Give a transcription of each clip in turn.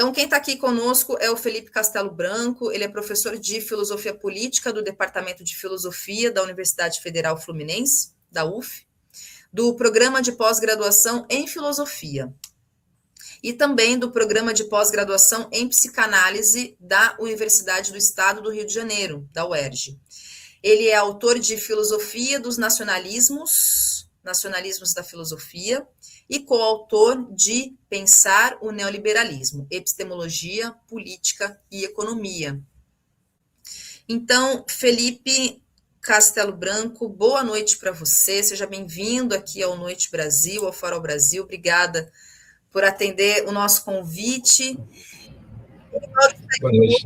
Então, quem está aqui conosco é o Felipe Castelo Branco, ele é professor de Filosofia Política do Departamento de Filosofia da Universidade Federal Fluminense, da UF, do Programa de Pós-Graduação em Filosofia e também do Programa de Pós-Graduação em Psicanálise da Universidade do Estado do Rio de Janeiro, da UERJ. Ele é autor de Filosofia dos Nacionalismos, Nacionalismos da Filosofia, e coautor de Pensar o Neoliberalismo, Epistemologia, Política e Economia. Então, Felipe Castelo Branco, boa noite para você, seja bem-vindo aqui ao Noite Brasil, ao Farol Brasil, obrigada por atender o nosso convite. Boa noite.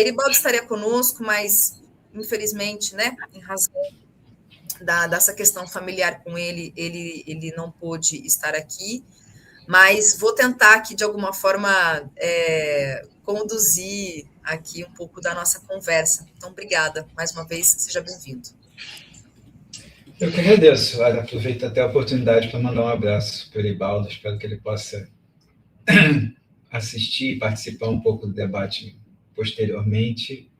Iribaldo estaria conosco, mas infelizmente, né, em razão dessa questão familiar com ele não pôde estar aqui, mas vou tentar aqui, de alguma forma, conduzir aqui um pouco da nossa conversa. Então, obrigada, mais uma vez, seja bem-vindo. Eu que agradeço, aproveito até a oportunidade para mandar um abraço para o Iribaldo, espero que ele possa assistir e participar um pouco do debate posteriormente,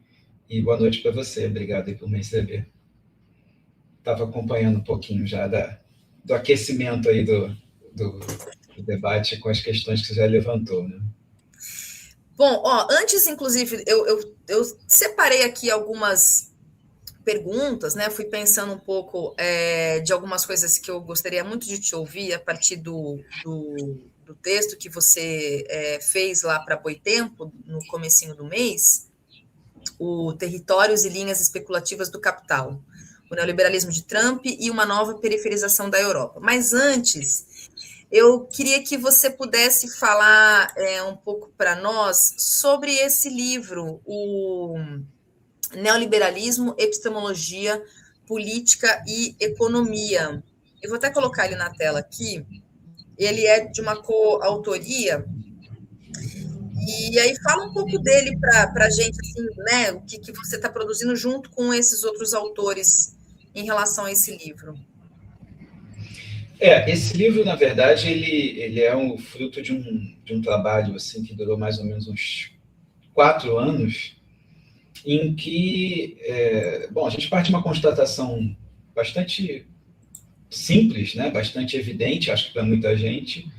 e boa noite para você, obrigado aí por me receber. Estava acompanhando um pouquinho já do aquecimento aí do debate com as questões que você já levantou, né? Bom, antes, inclusive, eu separei aqui algumas perguntas, né? Fui pensando um pouco de algumas coisas que eu gostaria muito de te ouvir a partir do texto que você fez lá para Boitempo, no comecinho do mês, o Territórios e Linhas Especulativas do Capital, o neoliberalismo de Trump e uma nova periferização da Europa. Mas antes, eu queria que você pudesse falar um pouco para nós sobre esse livro, o Neoliberalismo, Epistemologia, Política e Economia. Eu vou até colocar ele na tela aqui. Ele é de uma coautoria. E aí fala um pouco dele para a gente, assim, né, o que você está produzindo junto com esses outros autores em relação a esse livro. Esse livro, na verdade, ele é um fruto de um trabalho assim, que durou mais ou menos uns 4 anos, em que, a gente parte de uma constatação bastante simples, né, bastante evidente, acho que para muita gente,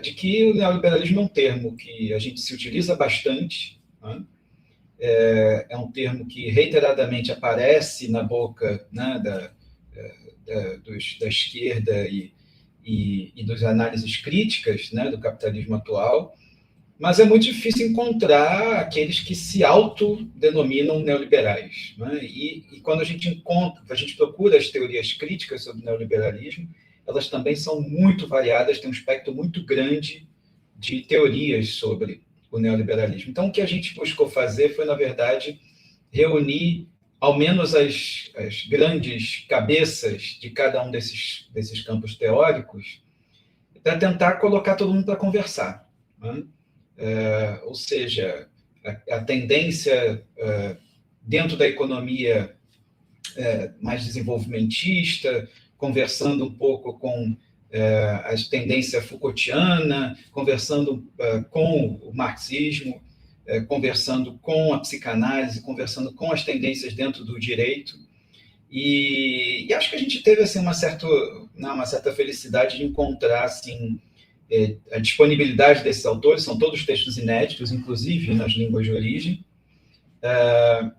de que o neoliberalismo é um termo que a gente se utiliza bastante, né? É um termo que reiteradamente aparece na boca, né, da esquerda e das análises críticas, né, do capitalismo atual, mas é muito difícil encontrar aqueles que se autodenominam neoliberais, né? E quando a gente procura as teorias críticas sobre o neoliberalismo, elas também são muito variadas, tem um espectro muito grande de teorias sobre o neoliberalismo. Então, o que a gente buscou fazer foi, na verdade, reunir ao menos as grandes cabeças de cada um desses campos teóricos, para tentar colocar todo mundo para conversar, né? Ou seja, a tendência dentro da economia mais desenvolvimentista, conversando um pouco com a tendência Foucaultiana, conversando com o marxismo, conversando com a psicanálise, conversando com as tendências dentro do direito. E acho que a gente teve assim, uma certa felicidade de encontrar assim, a disponibilidade desses autores, são todos textos inéditos, inclusive nas línguas de origem.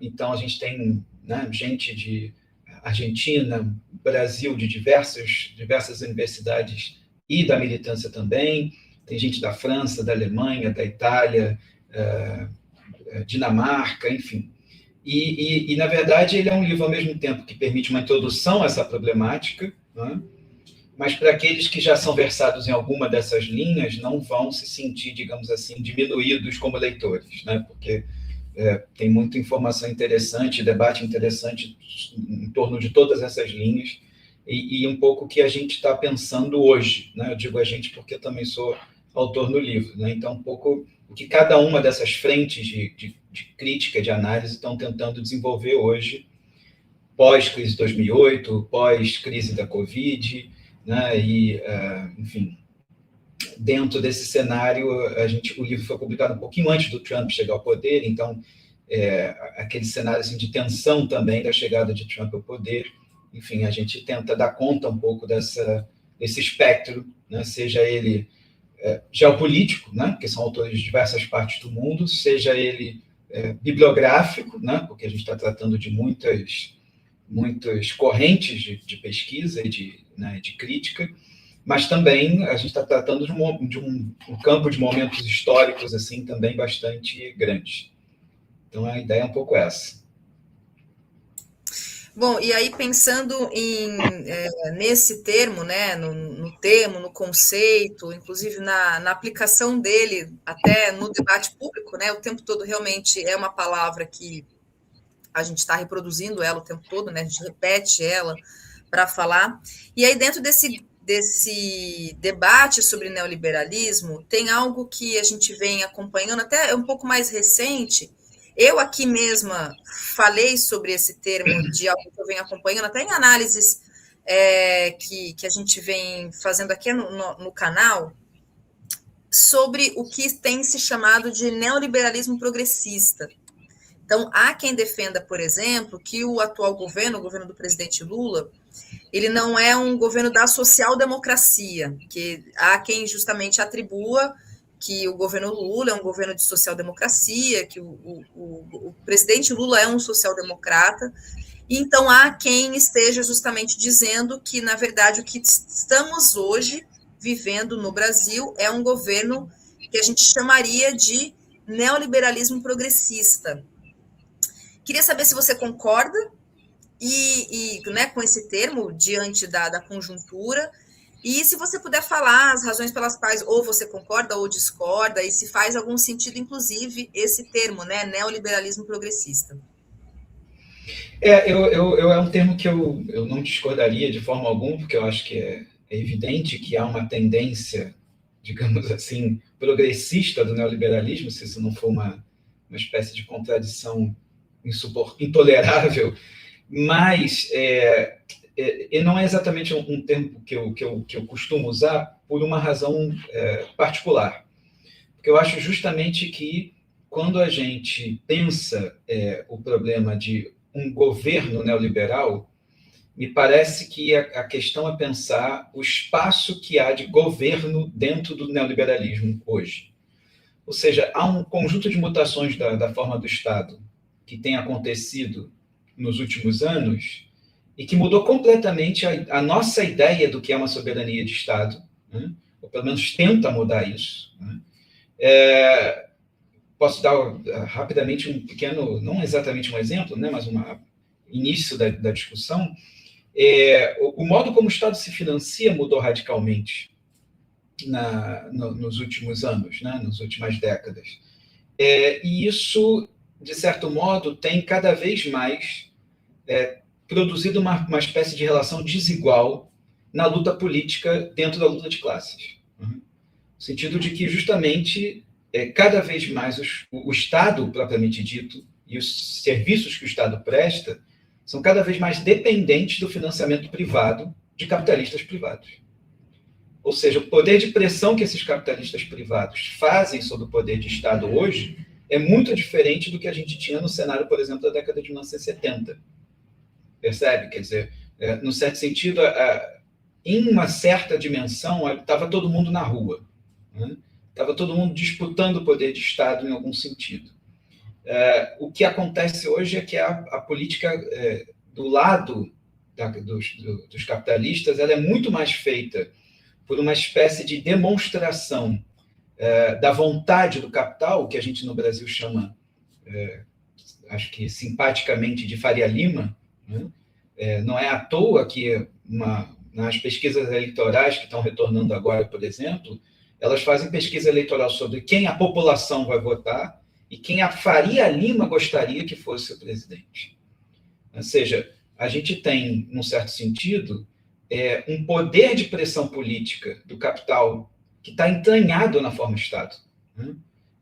Então, a gente tem, né, gente de Argentina, Brasil, de diversas universidades e da militância também. Tem gente da França, da Alemanha, da Itália, Dinamarca, enfim. E, na verdade, ele é um livro, ao mesmo tempo, que permite uma introdução a essa problemática, né? Mas para aqueles que já são versados em alguma dessas linhas, não vão se sentir, digamos assim, diminuídos como leitores, né? Porque tem muita informação interessante, debate interessante em torno de todas essas linhas, e um pouco o que a gente está pensando hoje, né? Eu digo a gente porque eu também sou autor no livro, né? Então, um pouco o que cada uma dessas frentes de crítica, de análise, estão tentando desenvolver hoje, pós-crise de 2008, pós-crise da Covid, né? E, enfim, dentro desse cenário, o livro foi publicado um pouquinho antes do Trump chegar ao poder, então aquele cenário assim, de tensão também da chegada de Trump ao poder. Enfim, a gente tenta dar conta um pouco desse espectro, né? Seja ele geopolítico, né? Porque são autores de diversas partes do mundo, seja ele bibliográfico, né? Porque a gente está tratando de muitas correntes de pesquisa e de crítica, mas também a gente está tratando de um campo de momentos históricos assim também bastante grande. Então, a ideia é um pouco essa. Bom, e aí pensando nesse termo, né, no termo, no conceito, inclusive na aplicação dele até no debate público, né, o tempo todo realmente é uma palavra que a gente está reproduzindo ela o tempo todo, né, a gente repete ela para falar. E aí dentro desse debate sobre neoliberalismo, tem algo que a gente vem acompanhando, até é um pouco mais recente. Eu aqui mesma falei sobre esse termo de algo que eu venho acompanhando, até em análises que a gente vem fazendo aqui no canal, sobre o que tem se chamado de neoliberalismo progressista. Então, há quem defenda, por exemplo, que o atual governo, o governo do presidente Lula, ele não é um governo da social-democracia, que há quem justamente atribua que o governo Lula é um governo de social-democracia, que o presidente Lula é um social-democrata, e então há quem esteja justamente dizendo que, na verdade, o que estamos hoje vivendo no Brasil é um governo que a gente chamaria de neoliberalismo progressista. Queria saber se você concorda né, com esse termo diante da conjuntura, e se você puder falar as razões pelas quais ou você concorda ou discorda, e se faz algum sentido, inclusive, esse termo, né, neoliberalismo progressista. É um termo que eu não discordaria de forma alguma, porque eu acho que é evidente que há uma tendência, digamos assim, progressista do neoliberalismo, se isso não for uma espécie de contradição intolerável, mas não é exatamente um termo que eu costumo usar por uma razão particular. Porque eu acho justamente que quando a gente pensa o problema de um governo neoliberal, me parece que a questão é pensar o espaço que há de governo dentro do neoliberalismo hoje. Ou seja, há um conjunto de mutações da forma do Estado que tem acontecido nos últimos anos e que mudou completamente a nossa ideia do que é uma soberania de Estado, né? Ou pelo menos tenta mudar isso, né? Posso dar rapidamente um pequeno, não exatamente um exemplo, né, mas início da discussão. O modo como o Estado se financia mudou radicalmente nos últimos anos, né, nas últimas décadas. E isso, de certo modo, tem cada vez mais produzido uma espécie de relação desigual na luta política dentro da luta de classes. No sentido de que, justamente, cada vez mais o Estado, propriamente dito, e os serviços que o Estado presta são cada vez mais dependentes do financiamento privado de capitalistas privados. Ou seja, o poder de pressão que esses capitalistas privados fazem sobre o poder de Estado hoje é muito diferente do que a gente tinha no cenário, por exemplo, da década de 1970. Percebe? Quer dizer, no certo sentido, em uma certa dimensão, estava todo mundo na rua, né? Estava todo mundo disputando o poder de Estado em algum sentido. O que acontece hoje é que a política do lado dos capitalistas ela é muito mais feita por uma espécie de demonstração da vontade do capital, que a gente no Brasil chama, acho que simpaticamente, de Faria Lima, né? Não é à toa que nas pesquisas eleitorais que estão retornando agora, por exemplo, elas fazem pesquisa eleitoral sobre quem a população vai votar e quem a Faria Lima gostaria que fosse o presidente. Ou seja, a gente tem, num certo sentido, um poder de pressão política do capital que está entranhado na forma Estado, né?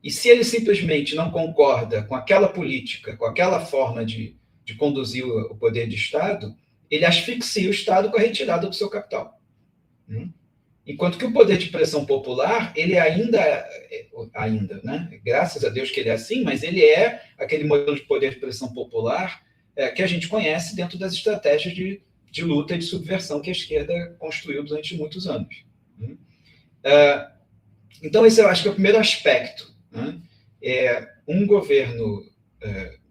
E se ele simplesmente não concorda com aquela política, com aquela forma de conduzir o poder de Estado, ele asfixia o Estado com a retirada do seu capital, né? Enquanto que o poder de pressão popular, ele ainda, né? Graças a Deus que ele é assim, mas ele é aquele modelo de poder de pressão popular que a gente conhece dentro das estratégias de luta e de subversão que a esquerda construiu durante muitos anos. Então, esse eu acho que é o primeiro aspecto. Né? Um governo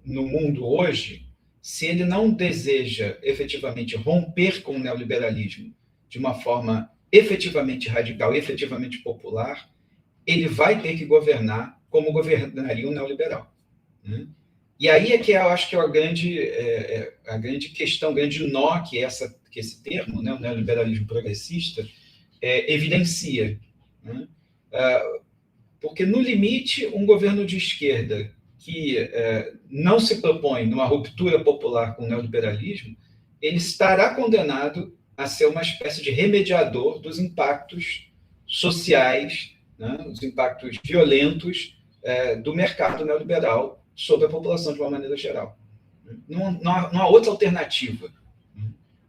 no mundo hoje, se ele não deseja efetivamente romper com o neoliberalismo de uma forma efetivamente radical, efetivamente popular, ele vai ter que governar como governaria o neoliberal. Né? E aí é que eu acho que é a grande questão, o grande nó que esse termo, né, o neoliberalismo progressista, evidencia. Né? Porque, no limite, um governo de esquerda que não se propõe numa ruptura popular com o neoliberalismo, ele estará condenado a ser uma espécie de remediador dos impactos sociais, né, os impactos violentos do mercado neoliberal sobre a população de uma maneira geral. Não há outra alternativa.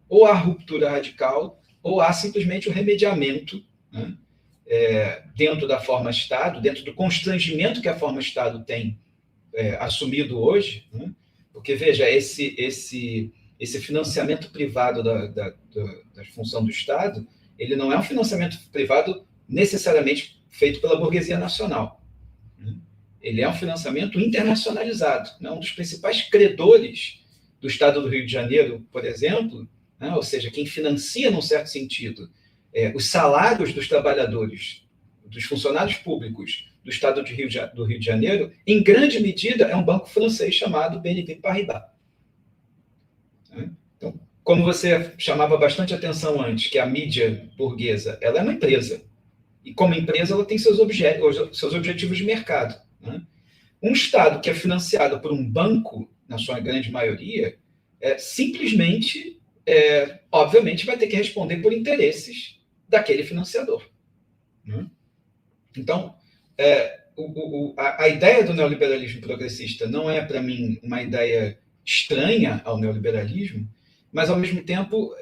Ou há ruptura radical, ou há simplesmente o remediamento, né, dentro da forma Estado, dentro do constrangimento que a forma Estado tem assumido hoje, né, porque, veja, esse financiamento privado da função do Estado, ele não é um financiamento privado necessariamente feito pela burguesia nacional. Né? Ele é um financiamento internacionalizado. Né? Um dos principais credores do Estado do Rio de Janeiro, por exemplo, né? Ou seja, quem financia, num certo sentido, os salários dos trabalhadores, dos funcionários públicos do Estado do Rio de Janeiro, em grande medida, é um banco francês chamado BNP Paribas. Então, como você chamava bastante atenção antes, que a mídia burguesa ela é uma empresa. E como empresa, ela tem seus objetivos de mercado. Né? Um Estado que é financiado por um banco, na sua grande maioria, simplesmente, obviamente, vai ter que responder por interesses daquele financiador. Né? Então, a ideia do neoliberalismo progressista não é, para mim, uma ideia estranha ao neoliberalismo, mas, ao mesmo tempo,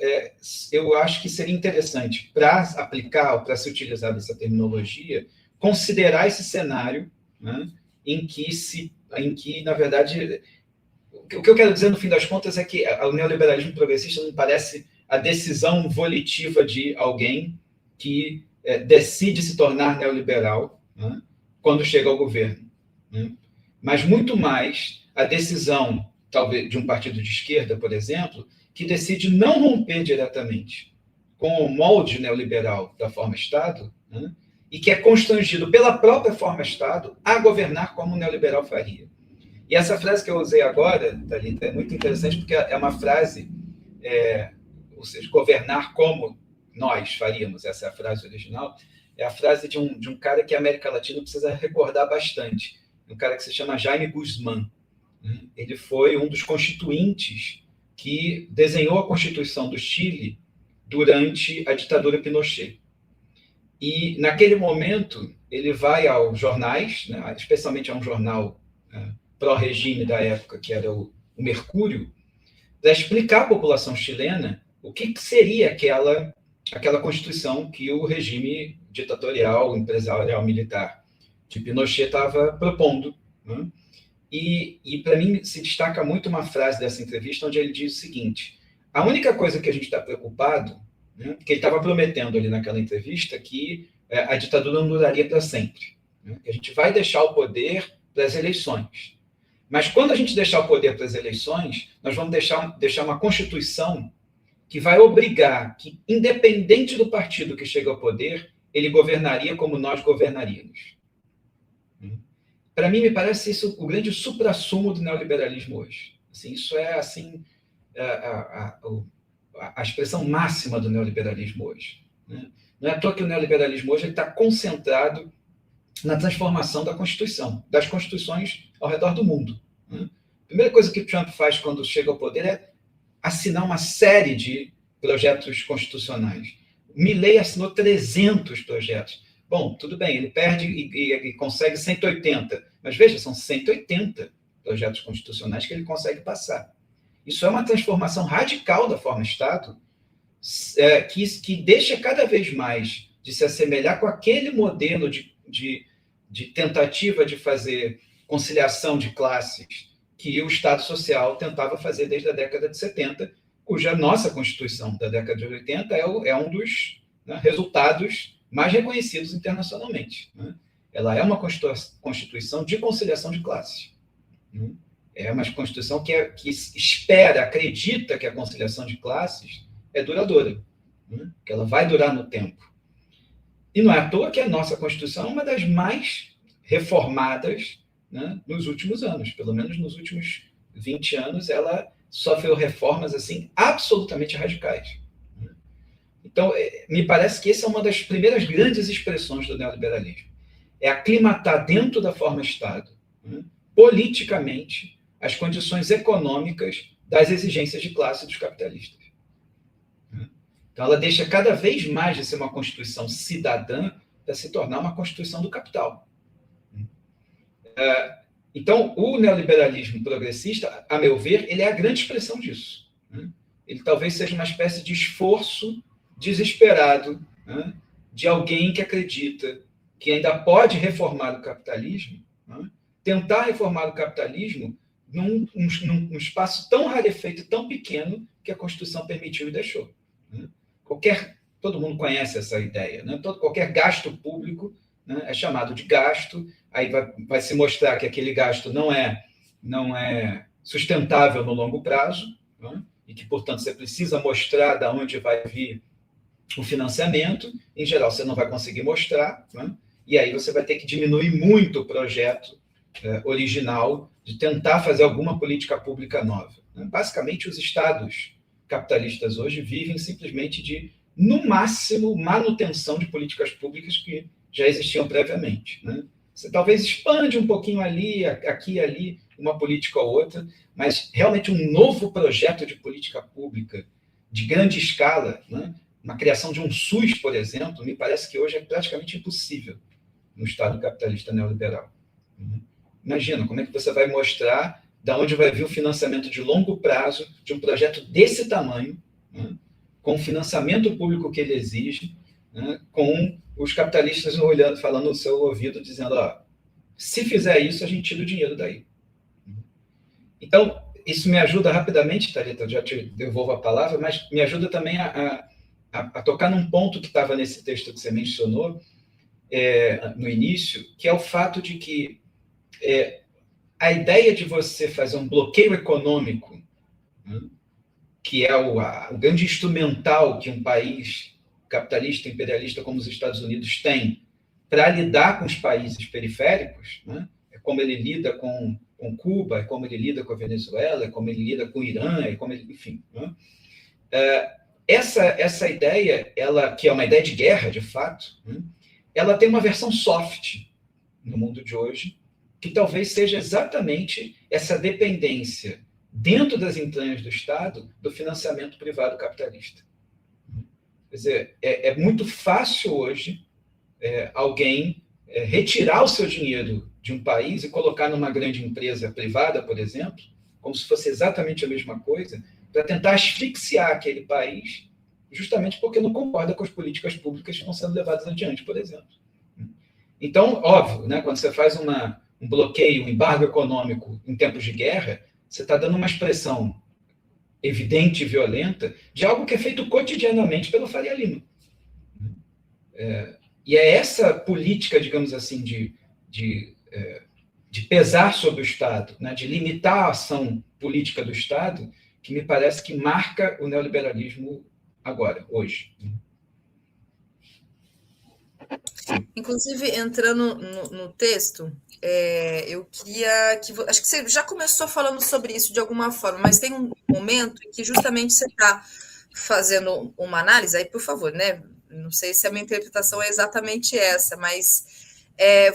eu acho que seria interessante, para aplicar ou para se utilizar dessa terminologia, considerar esse cenário, né, em que, na verdade, o que eu quero dizer, no fim das contas, é que o neoliberalismo progressista não parece a decisão volitiva de alguém que decide se tornar neoliberal, né, quando chega ao governo. Né? Mas muito mais a decisão, talvez, de um partido de esquerda, por exemplo, que decide não romper diretamente com o molde neoliberal da forma Estado, né, e que é constrangido pela própria forma Estado a governar como o neoliberal faria. E essa frase que eu usei agora, Thalita, é muito interessante porque é uma frase, ou seja, governar como nós faríamos, essa é a frase original, é a frase de um cara que a América Latina precisa recordar bastante, um cara que se chama Jaime Guzmán. Ele foi um dos constituintes que desenhou a Constituição do Chile durante a ditadura Pinochet. E, naquele momento, ele vai aos jornais, né, especialmente a um jornal pró-regime da época, que era o Mercúrio, para explicar à população chilena o que seria aquela Constituição que o regime ditatorial, empresarial, militar de Pinochet estava propondo. Né? E para mim, se destaca muito uma frase dessa entrevista, onde ele diz o seguinte: a única coisa que a gente está preocupado, né, que ele estava prometendo ali naquela entrevista, que a ditadura não duraria para sempre. Né, que a gente vai deixar o poder para as eleições. Mas quando a gente deixar o poder para as eleições, nós vamos deixar uma Constituição que vai obrigar que, independente do partido que chega ao poder, ele governaria como nós governaríamos. Para mim, me parece isso o grande suprassumo do neoliberalismo hoje. Assim, isso é assim a expressão máxima do neoliberalismo hoje. Né? Não é à toa que o neoliberalismo hoje está concentrado na transformação da Constituição, das constituições ao redor do mundo. Né? A primeira coisa que Trump faz quando chega ao poder é assinar uma série de projetos constitucionais. Milley assinou 300 projetos. Bom, tudo bem, ele perde e consegue 180, mas veja, são 180 projetos constitucionais que ele consegue passar. Isso é uma transformação radical da forma Estado, que deixa cada vez mais de se assemelhar com aquele modelo de tentativa de fazer conciliação de classes que o Estado Social tentava fazer desde a década de 70, cuja nossa Constituição da década de 80 é um dos, né, resultados mais reconhecidos internacionalmente. Né? Ela é uma Constituição de conciliação de classes. Né? É uma Constituição que espera, acredita que a conciliação de classes é duradoura, né? Que ela vai durar no tempo. E não é à toa que a nossa Constituição é uma das mais reformadas, né, nos últimos anos. Pelo menos nos últimos 20 anos, ela sofreu reformas assim absolutamente radicais. Então, me parece que essa é uma das primeiras grandes expressões do neoliberalismo. É aclimatar dentro da forma Estado, né, politicamente, as condições econômicas das exigências de classe dos capitalistas. Então, ela deixa cada vez mais de ser uma Constituição cidadã para se tornar uma Constituição do capital. Então, o neoliberalismo progressista, a meu ver, ele é a grande expressão disso. Ele talvez seja uma espécie de esforço desesperado, né, de alguém que acredita que ainda pode reformar o capitalismo, né, tentar reformar o capitalismo num espaço tão rarefeito, tão pequeno, que a Constituição permitiu e deixou. Né. Todo mundo conhece essa ideia. Né? Qualquer gasto público, né, é chamado de gasto, aí vai se mostrar que aquele gasto não é sustentável no longo prazo, né? E que, portanto, você precisa mostrar de onde vai vir o financiamento. Em geral, você não vai conseguir mostrar, né? E aí você vai ter que diminuir muito o projeto original de tentar fazer alguma política pública nova. Né? Basicamente, os estados capitalistas hoje vivem simplesmente de, no máximo, manutenção de políticas públicas que já existiam previamente. Né? Você talvez expande um pouquinho ali, aqui e ali, uma política ou outra, mas realmente um novo projeto de política pública de grande escala, né? Uma criação de um SUS, por exemplo, me parece que hoje é praticamente impossível no Estado capitalista neoliberal. Imagina, como é que você vai mostrar de onde vai vir o financiamento de longo prazo de um projeto desse tamanho, né? Com o financiamento público que ele exige, né? Com os capitalistas olhando, falando no seu ouvido, dizendo, ó, se fizer isso, a gente tira o dinheiro daí. Então, isso me ajuda rapidamente, Thalita, eu já te devolvo a palavra, mas me ajuda também a tocar num ponto que estava nesse texto que você mencionou no início, que é o fato de que a ideia de você fazer um bloqueio econômico, né, que é o grande instrumental que um país capitalista, imperialista como os Estados Unidos tem para lidar com os países periféricos, né, é como ele lida com Cuba, é como ele lida com a Venezuela, é como ele lida com o Irã, é como ele, enfim. Né? Essa ideia, que é uma ideia de guerra, de fato, né, ela tem uma versão soft no mundo de hoje, que talvez seja exatamente essa dependência dentro das entranhas do Estado do financiamento privado capitalista. Quer dizer, é muito fácil hoje alguém retirar o seu dinheiro de um país e colocar numa grande empresa privada, por exemplo, como se fosse exatamente a mesma coisa, para tentar asfixiar aquele país, justamente porque não concorda com as políticas públicas que estão sendo levadas adiante, por exemplo. Então, óbvio, né, quando você faz um bloqueio, um embargo econômico em tempos de guerra, você está dando uma expressão evidente e violenta de algo que é feito cotidianamente pelo Faria Lima. E é essa política, digamos assim, de pesar sobre o Estado, né, de limitar a ação política do Estado, que me parece que marca o neoliberalismo agora, hoje. Inclusive, entrando no texto, eu queria que... Acho que você já começou falando sobre isso de alguma forma, mas tem um momento em que justamente você está fazendo uma análise, aí, por favor, né? Não sei se a minha interpretação é exatamente essa, mas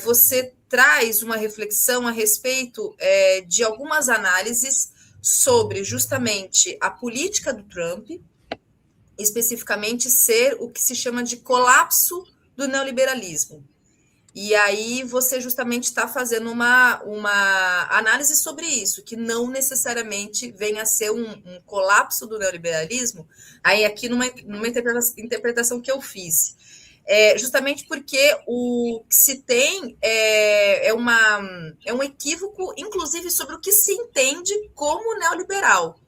você traz uma reflexão a respeito de algumas análises sobre justamente a política do Trump, especificamente ser o que se chama de colapso do neoliberalismo. E aí você justamente está fazendo uma análise sobre isso, que não necessariamente venha a ser um colapso do neoliberalismo, aí aqui numa interpretação que eu fiz. justamente porque o que se tem é um equívoco, inclusive, sobre o que se entende como neoliberal.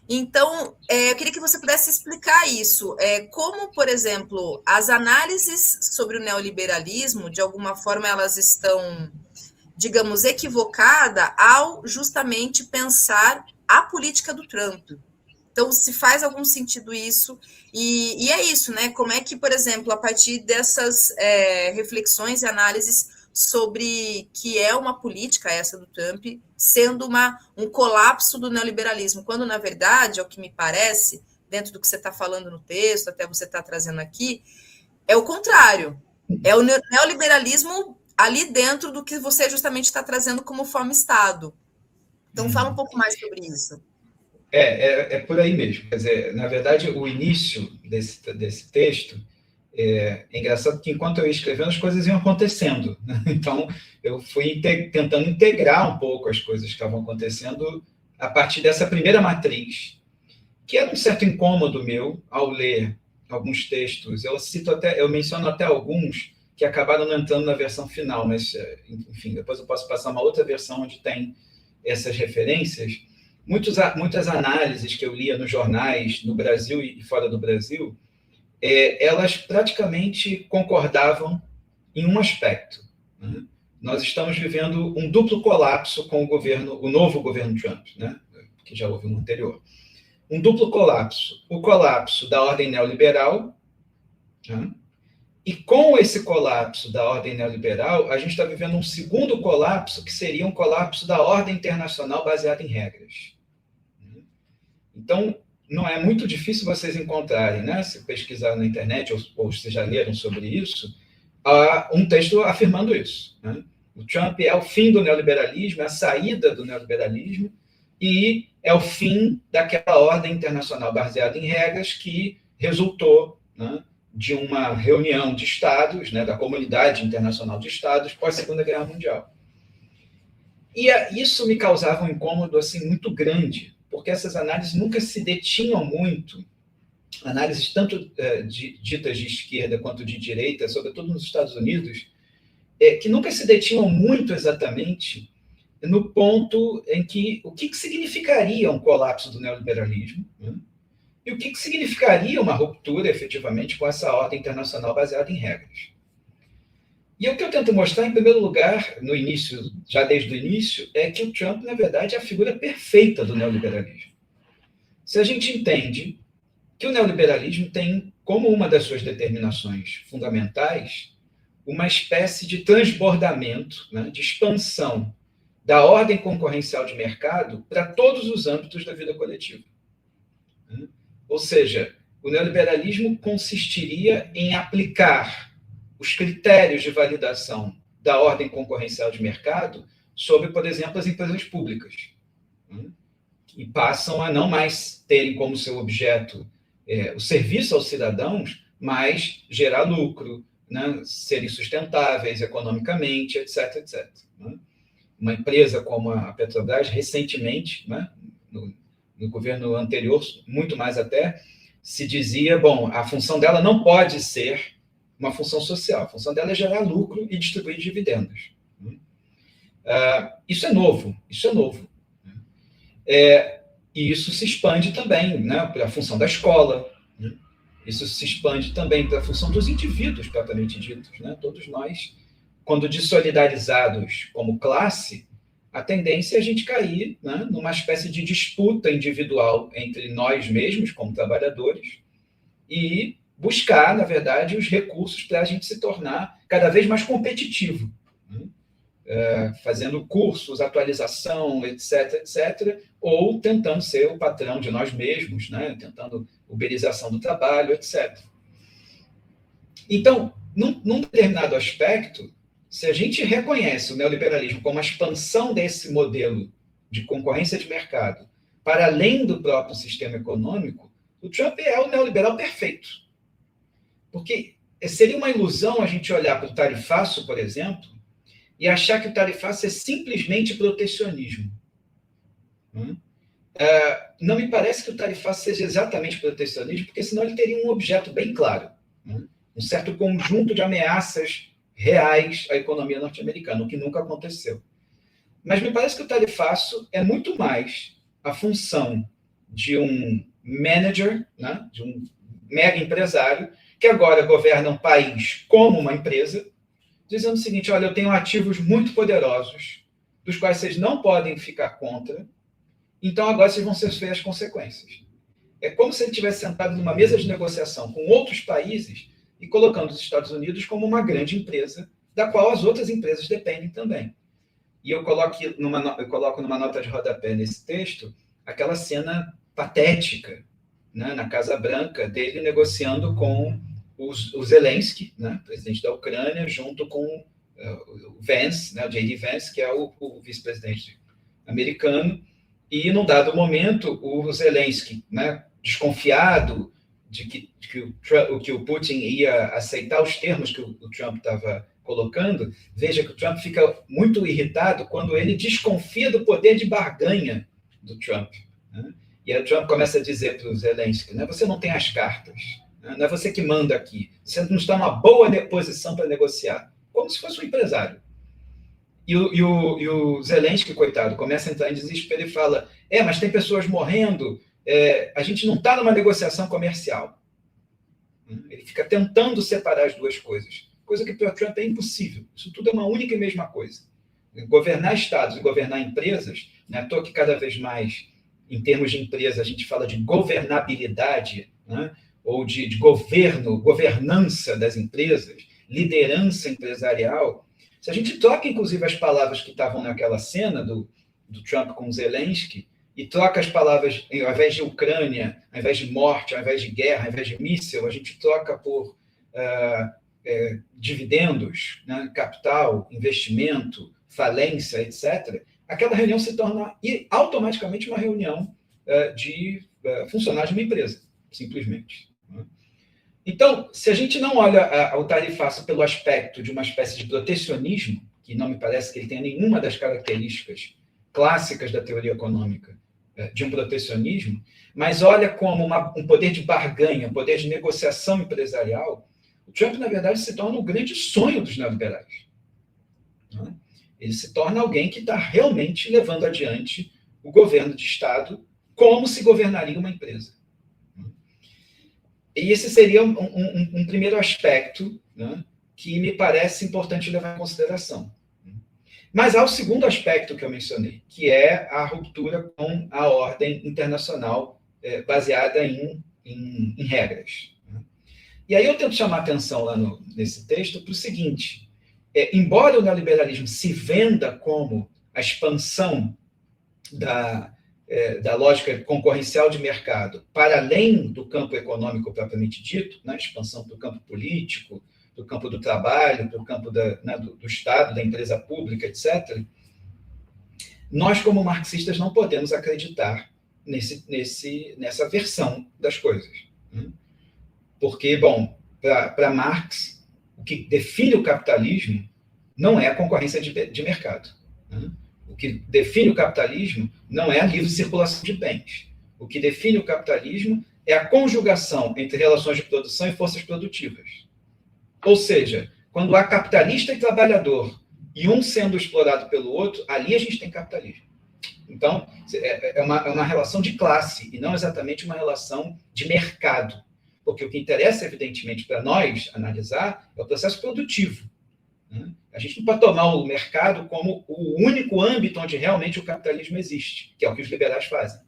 Então, eu queria que você pudesse explicar isso. Como, por exemplo, as análises sobre o neoliberalismo, de alguma forma, elas estão, digamos, equivocadas ao justamente pensar a política do Trump. Então, se faz algum sentido isso, e é isso, né? Como é que, por exemplo, a partir dessas reflexões e análises sobre que é uma política essa do Trump, sendo um colapso do neoliberalismo, quando, na verdade, é o que me parece, dentro do que você está falando no texto, até você está trazendo aqui, é o contrário. É o neoliberalismo ali dentro do que você justamente está trazendo como forma-estado. Então, fala um pouco mais sobre isso. É por aí mesmo. Quer dizer, na verdade, o início desse texto é engraçado que enquanto eu ia escrevendo, as coisas iam acontecendo. Né? Então, eu fui tentando integrar um pouco as coisas que estavam acontecendo a partir dessa primeira matriz, que era um certo incômodo meu ao ler alguns textos. Eu menciono até alguns que acabaram não entrando na versão final, mas, enfim, depois eu posso passar uma outra versão onde tem essas referências. Muitas análises que eu lia nos jornais, no Brasil e fora do Brasil, elas praticamente concordavam em um aspecto. Né? Nós estamos vivendo um duplo colapso com o novo governo Trump, né? Que já houve um anterior. Um duplo colapso. O colapso da ordem neoliberal, né? E com esse colapso da ordem neoliberal, a gente está vivendo um segundo colapso, que seria um colapso da ordem internacional baseada em regras. Então, não é muito difícil vocês encontrarem, né, se pesquisar na internet, ou se já leram sobre isso, um texto afirmando isso. Né? O Trump é o fim do neoliberalismo, é a saída do neoliberalismo, e é o fim daquela ordem internacional baseada em regras que resultou, né, de uma reunião de estados, né, da comunidade internacional de estados pós-Segunda Guerra Mundial. E isso me causava um incômodo assim, muito grande, porque essas análises nunca se detinham muito, análises tanto ditas de esquerda quanto de direita, sobretudo nos Estados Unidos, que nunca se detinham muito exatamente no ponto em que o que significaria um colapso do neoliberalismo, né? E o que significaria uma ruptura, efetivamente, com essa ordem internacional baseada em regras. E o que eu tento mostrar, em primeiro lugar, no início, já desde o início, é que o Trump, na verdade, é a figura perfeita do neoliberalismo. Se a gente entende que o neoliberalismo tem, como uma das suas determinações fundamentais, uma espécie de transbordamento, né, de expansão da ordem concorrencial de mercado para todos os âmbitos da vida coletiva. Ou seja, o neoliberalismo consistiria em aplicar os critérios de validação da ordem concorrencial de mercado sobre, por exemplo, as empresas públicas, que passam a não mais terem como seu objeto o serviço aos cidadãos, mas gerar lucro, né, serem sustentáveis economicamente, etc, etc. Né? Uma empresa como a Petrobras, recentemente, né, no governo anterior, muito mais até, se dizia, bom, a função dela não pode ser uma função social, a função dela é gerar lucro e distribuir dividendos. Isso é novo. E isso se expande também, né, para a função da escola, né? Isso se expande também para a função dos indivíduos, propriamente ditos. Né? Todos nós, quando dessolidarizados como classe, a tendência é a gente cair, né, numa espécie de disputa individual entre nós mesmos, como trabalhadores, e buscar, na verdade, os recursos para a gente se tornar cada vez mais competitivo, né? Fazendo cursos, atualização, etc, etc, ou tentando ser o patrão de nós mesmos, né? Tentando uberização do trabalho, etc. Então, num determinado aspecto, se a gente reconhece o neoliberalismo como a expansão desse modelo de concorrência de mercado para além do próprio sistema econômico, o Trump é o neoliberal perfeito. Porque seria uma ilusão a gente olhar para o tarifaço, por exemplo, e achar que o tarifaço é simplesmente protecionismo. Não me parece que o tarifaço seja exatamente protecionismo, porque senão ele teria um objeto bem claro. um certo conjunto de ameaças reais à economia norte-americana, o que nunca aconteceu. Mas me parece que o tarifaço é muito mais a função de um manager, né, de um mega empresário, que agora governa um país como uma empresa, dizendo o seguinte: olha, eu tenho ativos muito poderosos, dos quais vocês não podem ficar contra, então agora vocês vão sofrer as consequências. É como se ele tivesse sentado numa mesa de negociação com outros países e colocando os Estados Unidos como uma grande empresa, da qual as outras empresas dependem também. E eu coloco numa nota de rodapé nesse texto aquela cena patética, né, na Casa Branca, dele negociando com o Zelensky, né, presidente da Ucrânia, junto com o Vance, né, o J.D. Vance, que é o vice-presidente americano. E, num dado momento, o Zelensky, né, desconfiado de que o Putin ia aceitar os termos que o Trump estava colocando, veja que o Trump fica muito irritado quando ele desconfia do poder de barganha do Trump. Né? E aí o Trump começa a dizer para o Zelensky, né, você não tem as cartas, né? Não é você que manda aqui, você não está numa boa posição para negociar, como se fosse um empresário. E o Zelensky, coitado, começa a entrar em desespero e fala, mas tem pessoas morrendo, a gente não está numa negociação comercial. Ele fica tentando separar as duas coisas, coisa que para o Trump é impossível. Isso tudo é uma única e mesma coisa. Governar estados e governar empresas, né, à toa que cada vez mais, em termos de empresa, a gente fala de governabilidade, né, ou de governança das empresas, liderança empresarial. Se a gente troca, inclusive, as palavras que estavam naquela cena do Trump com Zelensky, e troca as palavras, ao invés de Ucrânia, ao invés de morte, ao invés de guerra, ao invés de míssil, a gente troca por dividendos, né, capital, investimento, falência, etc., aquela reunião se torna automaticamente uma reunião de funcionários de uma empresa, simplesmente. Então, se a gente não olha o tarifaço pelo aspecto de uma espécie de protecionismo, que não me parece que ele tenha nenhuma das características clássicas da teoria econômica de um protecionismo, mas olha como um poder de barganha, um poder de negociação empresarial, o Trump, na verdade, se torna um grande sonho dos neoliberais. Ele se torna alguém que está realmente levando adiante o governo de Estado como se governaria uma empresa. E esse seria um primeiro aspecto, né, que me parece importante levar em consideração. Mas há o segundo aspecto que eu mencionei, que é a ruptura com a ordem internacional baseada em regras. E aí eu tento chamar a atenção lá nesse texto para o seguinte: embora o neoliberalismo se venda como a expansão da lógica concorrencial de mercado para além do campo econômico propriamente dito, né, expansão para o campo político, do campo do trabalho, do campo do Estado, da empresa pública, etc., nós, como marxistas, não podemos acreditar nessa versão das coisas. Né? Porque, bom, para Marx, o que define o capitalismo não é a concorrência de mercado. Né? O que define o capitalismo não é a livre circulação de bens. O que define o capitalismo é a conjugação entre relações de produção e forças produtivas. Ou seja, quando há capitalista e trabalhador, e um sendo explorado pelo outro, ali a gente tem capitalismo. Então, é uma relação de classe, e não exatamente uma relação de mercado. Porque o que interessa, evidentemente, para nós analisar é o processo produtivo. A gente não pode tomar o mercado como o único âmbito onde realmente o capitalismo existe, que é o que os liberais fazem.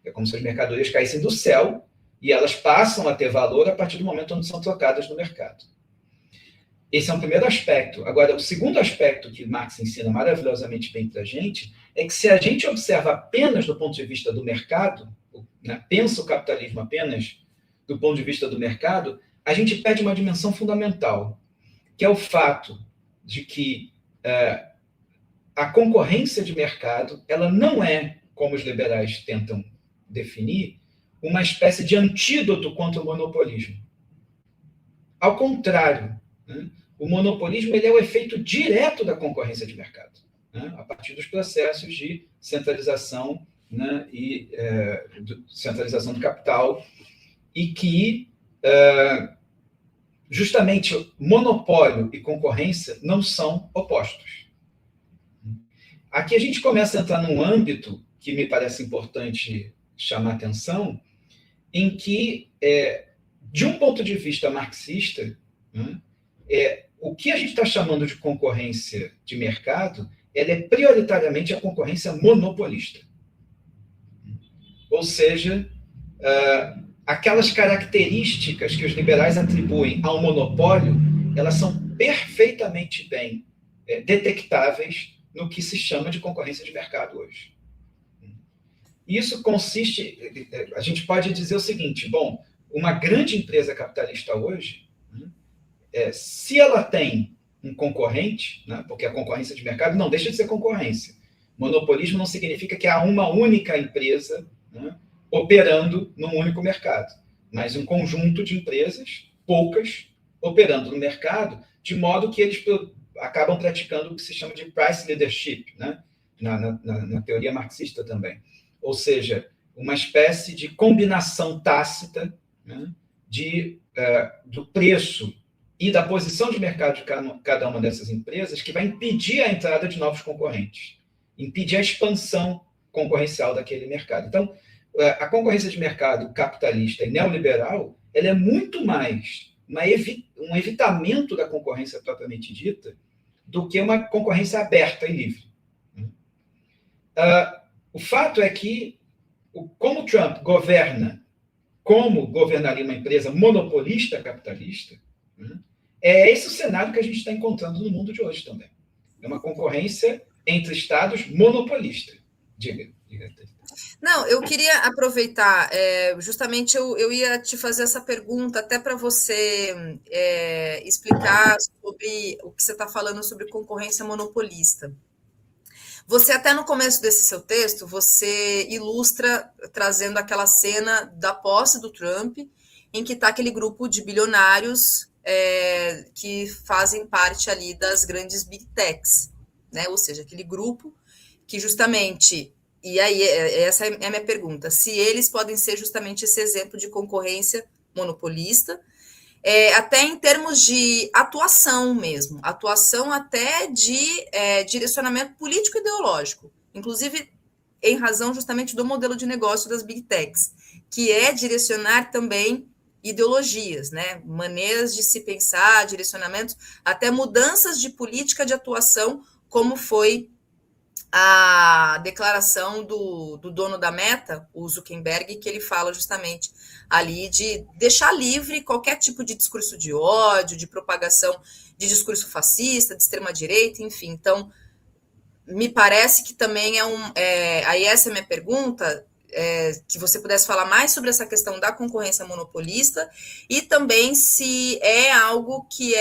É como se as mercadorias caíssem do céu e elas passam a ter valor a partir do momento onde são trocadas no mercado. Esse é um primeiro aspecto. Agora, o segundo aspecto que Marx ensina maravilhosamente bem para a gente é que se a gente observa apenas do ponto de vista do mercado, né, pensa o capitalismo apenas do ponto de vista do mercado, a gente perde uma dimensão fundamental, que é o fato de que a concorrência de mercado ela não é, como os liberais tentam definir, uma espécie de antídoto contra o monopolismo. Ao contrário, né, o monopolismo ele é o efeito direto da concorrência de mercado, né, a partir dos processos de centralização, né, e centralização do capital, e que justamente monopólio e concorrência não são opostos. Aqui a gente começa a entrar num âmbito que me parece importante chamar atenção, em que, de um ponto de vista marxista, né, o que a gente está chamando de concorrência de mercado, ela é prioritariamente a concorrência monopolista. Ou seja, aquelas características que os liberais atribuem ao monopólio, elas são perfeitamente bem detectáveis no que se chama de concorrência de mercado hoje. Isso consiste, a gente pode dizer o seguinte, bom, uma grande empresa capitalista hoje, se ela tem um concorrente, né, porque a concorrência de mercado não deixa de ser concorrência. Monopolismo não significa que há uma única empresa, né, operando num único mercado, mas um conjunto de empresas, poucas, operando no mercado, de modo que eles acabam praticando o que se chama de price leadership, né, na teoria marxista também. Ou seja, uma espécie de combinação tácita, né, do preço e da posição de mercado de cada uma dessas empresas, que vai impedir a entrada de novos concorrentes, impedir a expansão concorrencial daquele mercado. Então, a concorrência de mercado capitalista e neoliberal, ela é muito mais um evitamento da concorrência propriamente dita do que uma concorrência aberta e livre. O fato é que, como Trump governa, como governaria uma empresa monopolista capitalista, é esse o cenário que a gente está encontrando no mundo de hoje também. É uma concorrência entre estados monopolista. Diga. Não, eu queria aproveitar, justamente eu ia te fazer essa pergunta até para você explicar sobre o que você está falando sobre concorrência monopolista. Você até no começo desse seu texto, você ilustra trazendo aquela cena da posse do Trump, em que está aquele grupo de bilionários que fazem parte ali das grandes big techs, né? Ou seja, aquele grupo que justamente... E aí, essa é a minha pergunta, se eles podem ser justamente esse exemplo de concorrência monopolista, até em termos de atuação mesmo, atuação até de direcionamento político-ideológico, inclusive em razão justamente do modelo de negócio das big techs, que é direcionar também ideologias, né? Maneiras de se pensar, direcionamentos, até mudanças de política de atuação, como foi a declaração do dono da Meta, o Zuckerberg, que ele fala justamente ali de deixar livre qualquer tipo de discurso de ódio, de propagação de discurso fascista, de extrema-direita, enfim. Então, me parece que também aí essa é a minha pergunta, que você pudesse falar mais sobre essa questão da concorrência monopolista e também se é algo que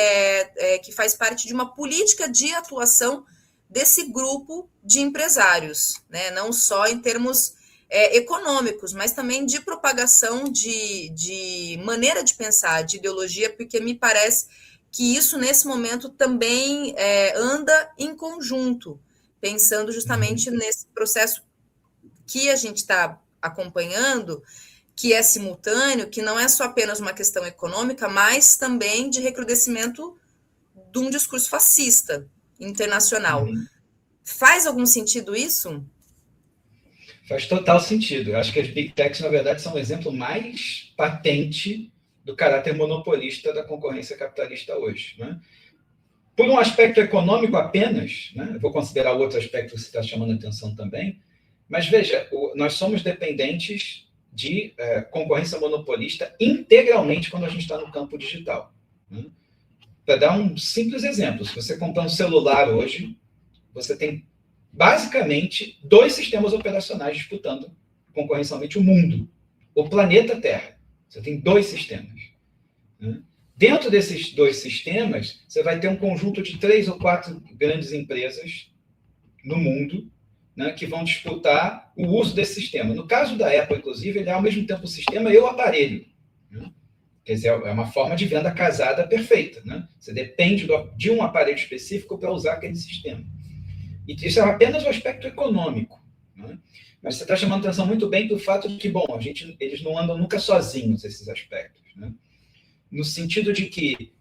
faz parte de uma política de atuação desse grupo de empresários, né? Não só em termos econômicos, mas também de propagação de maneira de pensar, de ideologia, porque me parece que isso, nesse momento, também anda em conjunto, pensando justamente nesse processo que a gente está acompanhando, que é simultâneo, que não é só apenas uma questão econômica, mas também de recrudescimento de um discurso fascista internacional. Faz algum sentido isso? Faz total sentido. Eu acho que as Big Techs, na verdade, são um exemplo mais patente do caráter monopolista da concorrência capitalista hoje, né? Por um aspecto econômico apenas, né? Eu vou considerar o outro aspecto que você está chamando a atenção também, mas veja, nós somos dependentes de concorrência monopolista integralmente quando a gente está no campo digital, né? Para dar um simples exemplo, se você comprar um celular hoje, você tem basicamente 2 sistemas operacionais disputando concorrencialmente o mundo, o planeta Terra. Você tem 2 sistemas, né? Dentro desses 2 sistemas, você vai ter um conjunto de 3 ou 4 grandes empresas no mundo, né, que vão disputar o uso desse sistema. No caso da Apple, inclusive, ele é ao mesmo tempo o sistema e o aparelho, né? Quer dizer, é uma forma de venda casada perfeita, né? Você depende de um aparelho específico para usar aquele sistema. E isso é apenas o aspecto econômico, né? Mas você está chamando atenção muito bem do fato de que, bom, eles não andam nunca sozinhos, esses aspectos, né? No sentido de que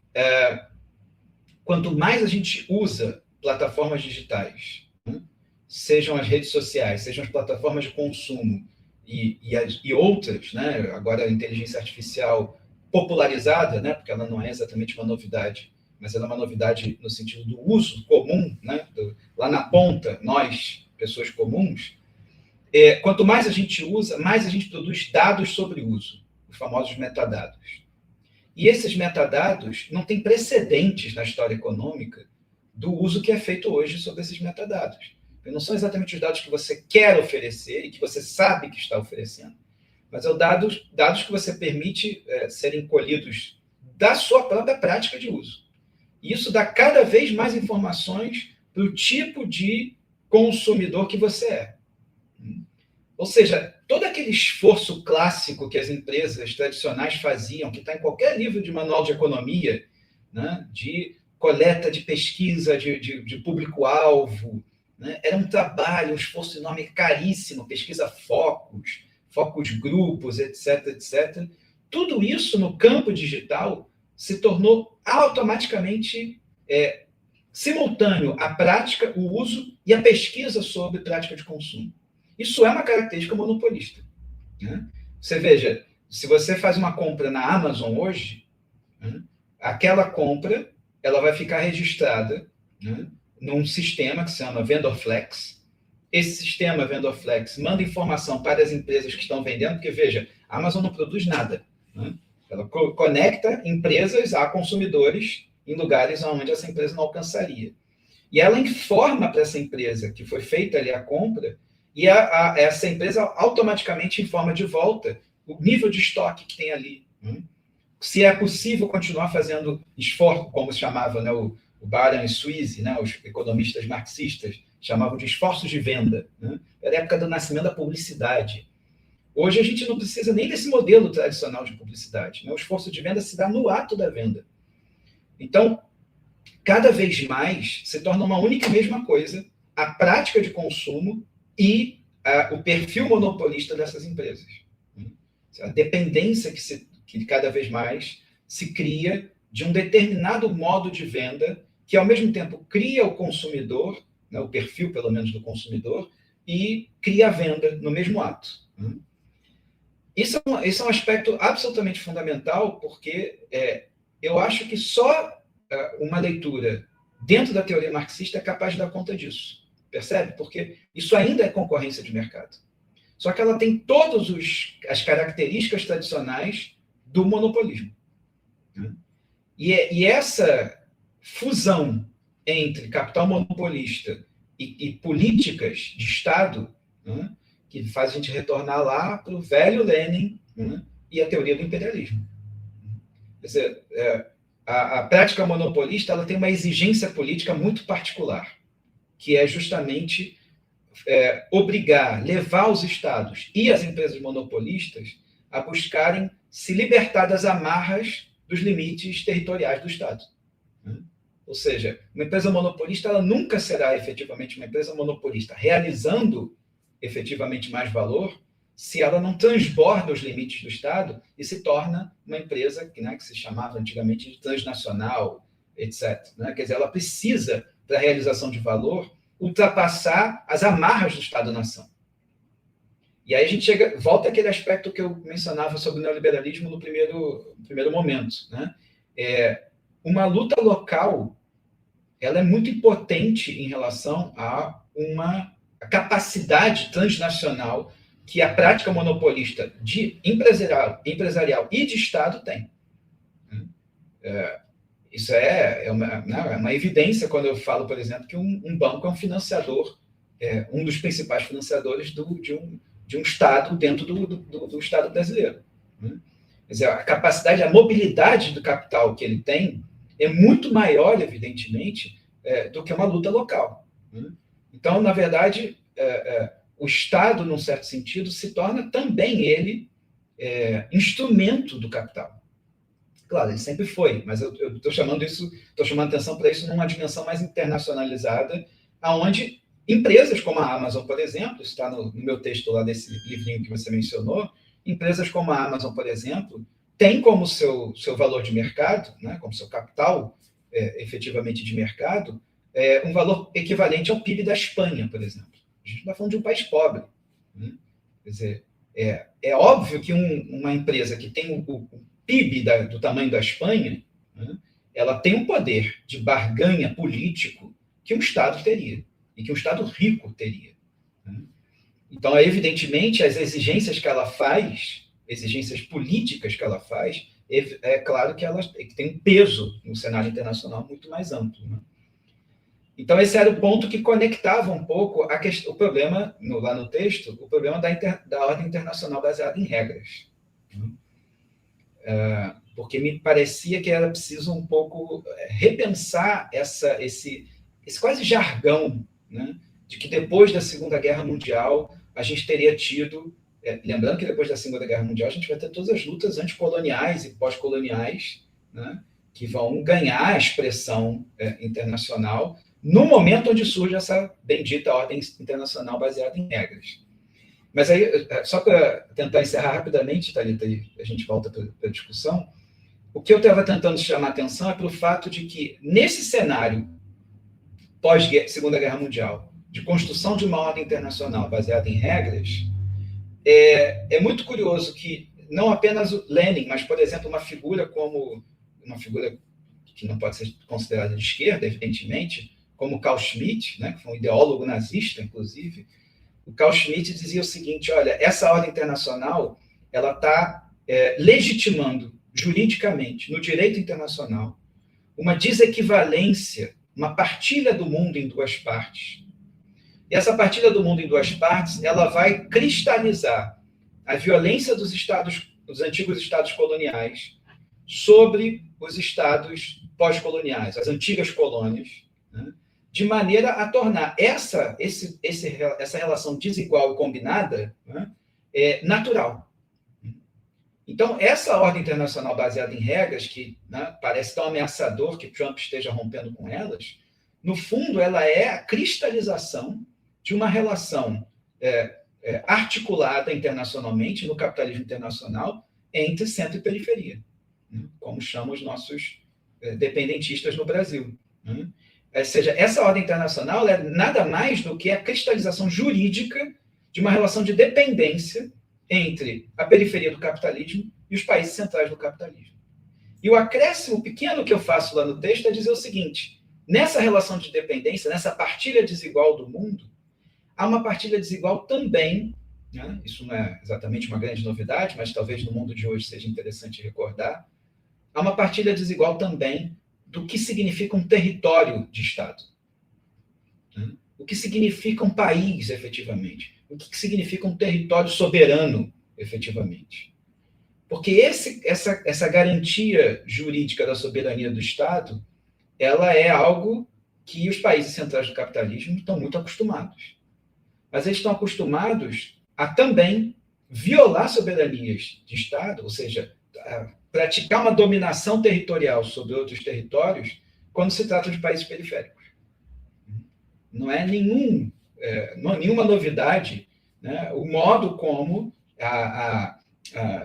quanto mais a gente usa plataformas digitais, né, sejam as redes sociais, sejam as plataformas de consumo e outras, né, agora a inteligência artificial popularizada, né, porque ela não é exatamente uma novidade, mas ela é uma novidade no sentido do uso comum, né, lá na ponta, nós, pessoas comuns, quanto mais a gente usa, mais a gente produz dados sobre o uso, os famosos metadados. E esses metadados não têm precedentes na história econômica do uso que é feito hoje sobre esses metadados. Porque não são exatamente os dados que você quer oferecer e que você sabe que está oferecendo, mas são dados que você permite serem colhidos da sua própria prática de uso. E isso dá cada vez mais informações para o tipo de consumidor que você é. Ou seja, todo aquele esforço clássico que as empresas tradicionais faziam, que está em qualquer livro de manual de economia, né, de coleta de pesquisa de público-alvo, né, era um trabalho, um esforço enorme, caríssimo, pesquisa focos grupos, etc, etc. Tudo isso no campo digital se tornou automaticamente simultâneo à prática, o uso e a pesquisa sobre prática de consumo. Isso é uma característica monopolista, né? Você veja, se você faz uma compra na Amazon hoje, né, aquela compra ela vai ficar registrada, né, num sistema que se chama VendorFlex. Esse sistema VendorFlex manda informação para as empresas que estão vendendo, porque, veja, a Amazon não produz nada, né? Ela conecta empresas a consumidores em lugares onde essa empresa não alcançaria. E ela informa para essa empresa que foi feita ali a compra, e essa empresa automaticamente informa de volta o nível de estoque que tem ali, né? Se é possível continuar fazendo esforço, como se chamava, né, o Baran e Sweezy, né, os economistas marxistas chamavam de esforços de venda, né? Era a época do nascimento da publicidade. Hoje a gente não precisa nem desse modelo tradicional de publicidade, né? O esforço de venda se dá no ato da venda. Então, cada vez mais se torna uma única e mesma coisa a prática de consumo e o perfil monopolista dessas empresas. A dependência que cada vez mais se cria de um determinado modo de venda que, ao mesmo tempo, cria o consumidor, né, o perfil, pelo menos, do consumidor, e cria a venda no mesmo ato. Isso é um aspecto absolutamente fundamental, porque eu acho que só uma leitura dentro da teoria marxista é capaz de dar conta disso. Percebe? Porque isso ainda é concorrência de mercado. Só que ela tem todas as características tradicionais do monopolismo. E essa fusão entre capital monopolista e políticas de Estado, né, que faz a gente retornar lá para o velho Lenin, né, e a teoria do imperialismo. Quer dizer, a prática monopolista ela tem uma exigência política muito particular, que é justamente levar os estados e as empresas monopolistas a buscarem se libertar das amarras dos limites territoriais do Estado. Ou seja, uma empresa monopolista ela nunca será efetivamente uma empresa monopolista, realizando efetivamente mais valor, se ela não transborda os limites do Estado e se torna uma empresa que se chamava antigamente de transnacional, etc. Quer dizer, ela precisa, para a realização de valor, ultrapassar as amarras do Estado-nação. E aí a gente volta àquele aspecto que eu mencionava sobre o neoliberalismo no primeiro momento, né? Uma luta local, ela é muito impotente em relação a uma capacidade transnacional que a prática monopolista de empresarial e de Estado tem. Isso é uma evidência quando eu falo, por exemplo, que um banco é um financiador, um dos principais financiadores de um Estado dentro do Estado brasileiro. Quer dizer, a capacidade, a mobilidade do capital que ele tem é muito maior, evidentemente, do que uma luta local. Então, na verdade, o Estado, num certo sentido, se torna também ele instrumento do capital. Claro, ele sempre foi, mas eu estou chamando atenção para isso numa dimensão mais internacionalizada, onde empresas como a Amazon, por exemplo, está no meu texto lá desse livrinho que você mencionou, empresas como a Amazon, por exemplo, tem como seu valor de mercado, né, como seu capital efetivamente de mercado, um valor equivalente ao PIB da Espanha, por exemplo. A gente está falando de um país pobre. Né? Quer dizer, é óbvio que uma empresa que tem o PIB do tamanho da Espanha, né, ela tem um poder de barganha político que um Estado teria, e que um Estado rico teria. Né? Então, evidentemente, as exigências que ela faz, exigências políticas que ela faz, é claro que ela tem um peso no cenário internacional muito mais amplo. Né? Então, esse era o ponto que conectava um pouco o problema, lá no texto, o problema da ordem internacional baseada em regras. Né? Porque me parecia que era preciso um pouco repensar esse quase jargão, né? De que depois da Segunda Guerra Mundial a gente teria tido, lembrando que depois da Segunda Guerra Mundial a gente vai ter todas as lutas anticoloniais e pós-coloniais, né? Que vão ganhar a expressão internacional no momento onde surge essa bendita ordem internacional baseada em regras. Mas aí, só para tentar encerrar rapidamente, Thalita, e a gente volta para a discussão, o que eu estava tentando chamar a atenção é para o fato de que, nesse cenário pós-Segunda Guerra Mundial, de construção de uma ordem internacional baseada em regras, é muito curioso que não apenas o Lenin, mas, por exemplo, uma figura que não pode ser considerada de esquerda, evidentemente, como Carl Schmitt, né, que foi um ideólogo nazista, inclusive, o Carl Schmitt dizia o seguinte: olha, essa ordem internacional ela está legitimando juridicamente, no direito internacional, uma desequivalência, uma partilha do mundo em duas partes. E essa partilha do mundo em duas partes, ela vai cristalizar a violência dos antigos estados coloniais sobre os estados pós-coloniais, as antigas colônias, né? De maneira a tornar essa relação desigual e combinada, né, natural. Então, essa ordem internacional baseada em regras, que, né, parece tão ameaçador que Trump esteja rompendo com elas, no fundo, ela é a cristalização de uma relação articulada internacionalmente, no capitalismo internacional, entre centro e periferia, né, como chamam os nossos dependentistas no Brasil. Né? Ou seja, essa ordem internacional é nada mais do que a cristalização jurídica de uma relação de dependência entre a periferia do capitalismo e os países centrais do capitalismo. E o acréscimo pequeno que eu faço lá no texto é dizer o seguinte: nessa relação de dependência, nessa partilha desigual do mundo, há uma partilha desigual também, né? Isso não é exatamente uma grande novidade, mas talvez no mundo de hoje seja interessante recordar, há uma partilha desigual também do que significa um território de Estado. Né? O que significa um país, efetivamente. O que significa um território soberano, efetivamente. Porque essa garantia jurídica da soberania do Estado, ela é algo que os países centrais do capitalismo estão muito acostumados. Mas eles estão acostumados a também violar soberanias de Estado, ou seja, praticar uma dominação territorial sobre outros territórios quando se trata de países periféricos. Não é nenhuma novidade, né, o modo como,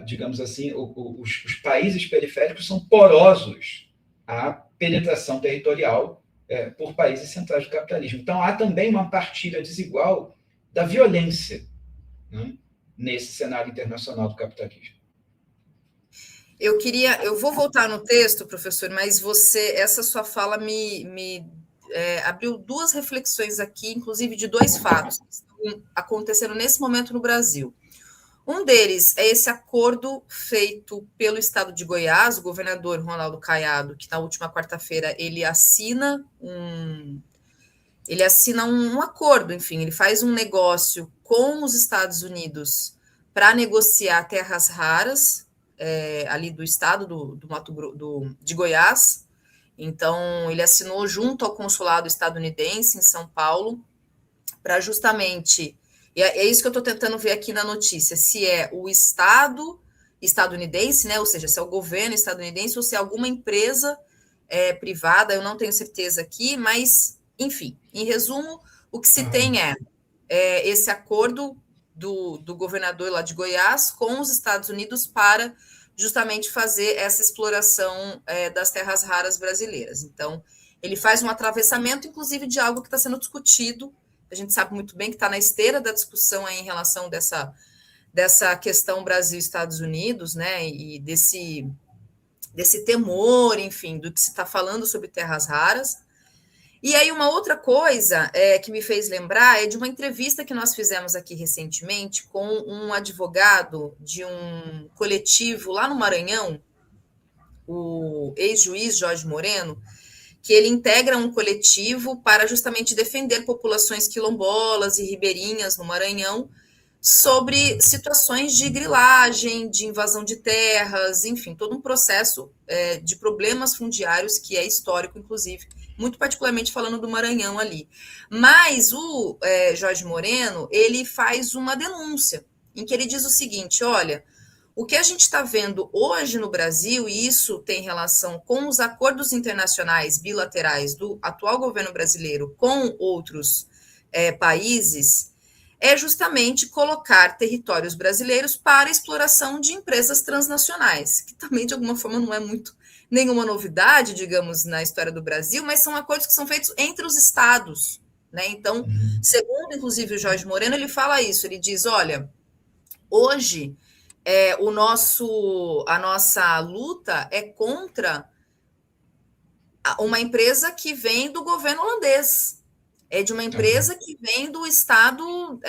digamos assim, os países periféricos são porosos à penetração territorial por países centrais do capitalismo. Então, há também uma partilha desigual da violência, né, nesse cenário internacional do capitalismo. Eu vou voltar no texto, professor, mas essa sua fala me abriu duas reflexões aqui, inclusive de dois fatos que estão acontecendo nesse momento no Brasil. Um deles é esse acordo feito pelo Estado de Goiás, o governador Ronaldo Caiado, que na última quarta-feira ele assina um acordo, enfim, ele faz um negócio com os Estados Unidos para negociar terras raras, ali do estado do Mato Grosso, de Goiás. Então, ele assinou junto ao consulado estadunidense em São Paulo, para justamente... E é isso que eu estou tentando ver aqui na notícia, se é o Estado estadunidense, né, ou seja, se é o governo estadunidense ou se é alguma empresa privada, eu não tenho certeza aqui, mas, enfim, em resumo, o que se tem é esse acordo do governador lá de Goiás com os Estados Unidos para justamente fazer essa exploração das terras raras brasileiras. Então, ele faz um atravessamento, inclusive, de algo que está sendo discutido. A gente sabe muito bem que está na esteira da discussão aí em relação dessa questão Brasil-Estados Unidos, né? E desse temor, enfim, do que se está falando sobre terras raras. E aí, uma outra coisa que me fez lembrar é de uma entrevista que nós fizemos aqui recentemente com um advogado de um coletivo lá no Maranhão, o ex-juiz Jorge Moreno, que ele integra um coletivo para justamente defender populações quilombolas e ribeirinhas no Maranhão sobre situações de grilagem, de invasão de terras, enfim, todo um processo de problemas fundiários que é histórico, inclusive, muito particularmente falando do Maranhão ali. Mas o Jorge Moreno, ele faz uma denúncia, em que ele diz o seguinte, olha, o que a gente está vendo hoje no Brasil, e isso tem relação com os acordos internacionais bilaterais do atual governo brasileiro com outros países, é justamente colocar territórios brasileiros para exploração de empresas transnacionais, que também, de alguma forma, não é muito nenhuma novidade, digamos, na história do Brasil, mas são acordos que são feitos entre os estados, né? Então, segundo, inclusive, o Jorge Moreno, ele fala isso, ele diz, olha, hoje a nossa luta é contra uma empresa que vem do governo holandês, é de uma empresa que vem do Estado,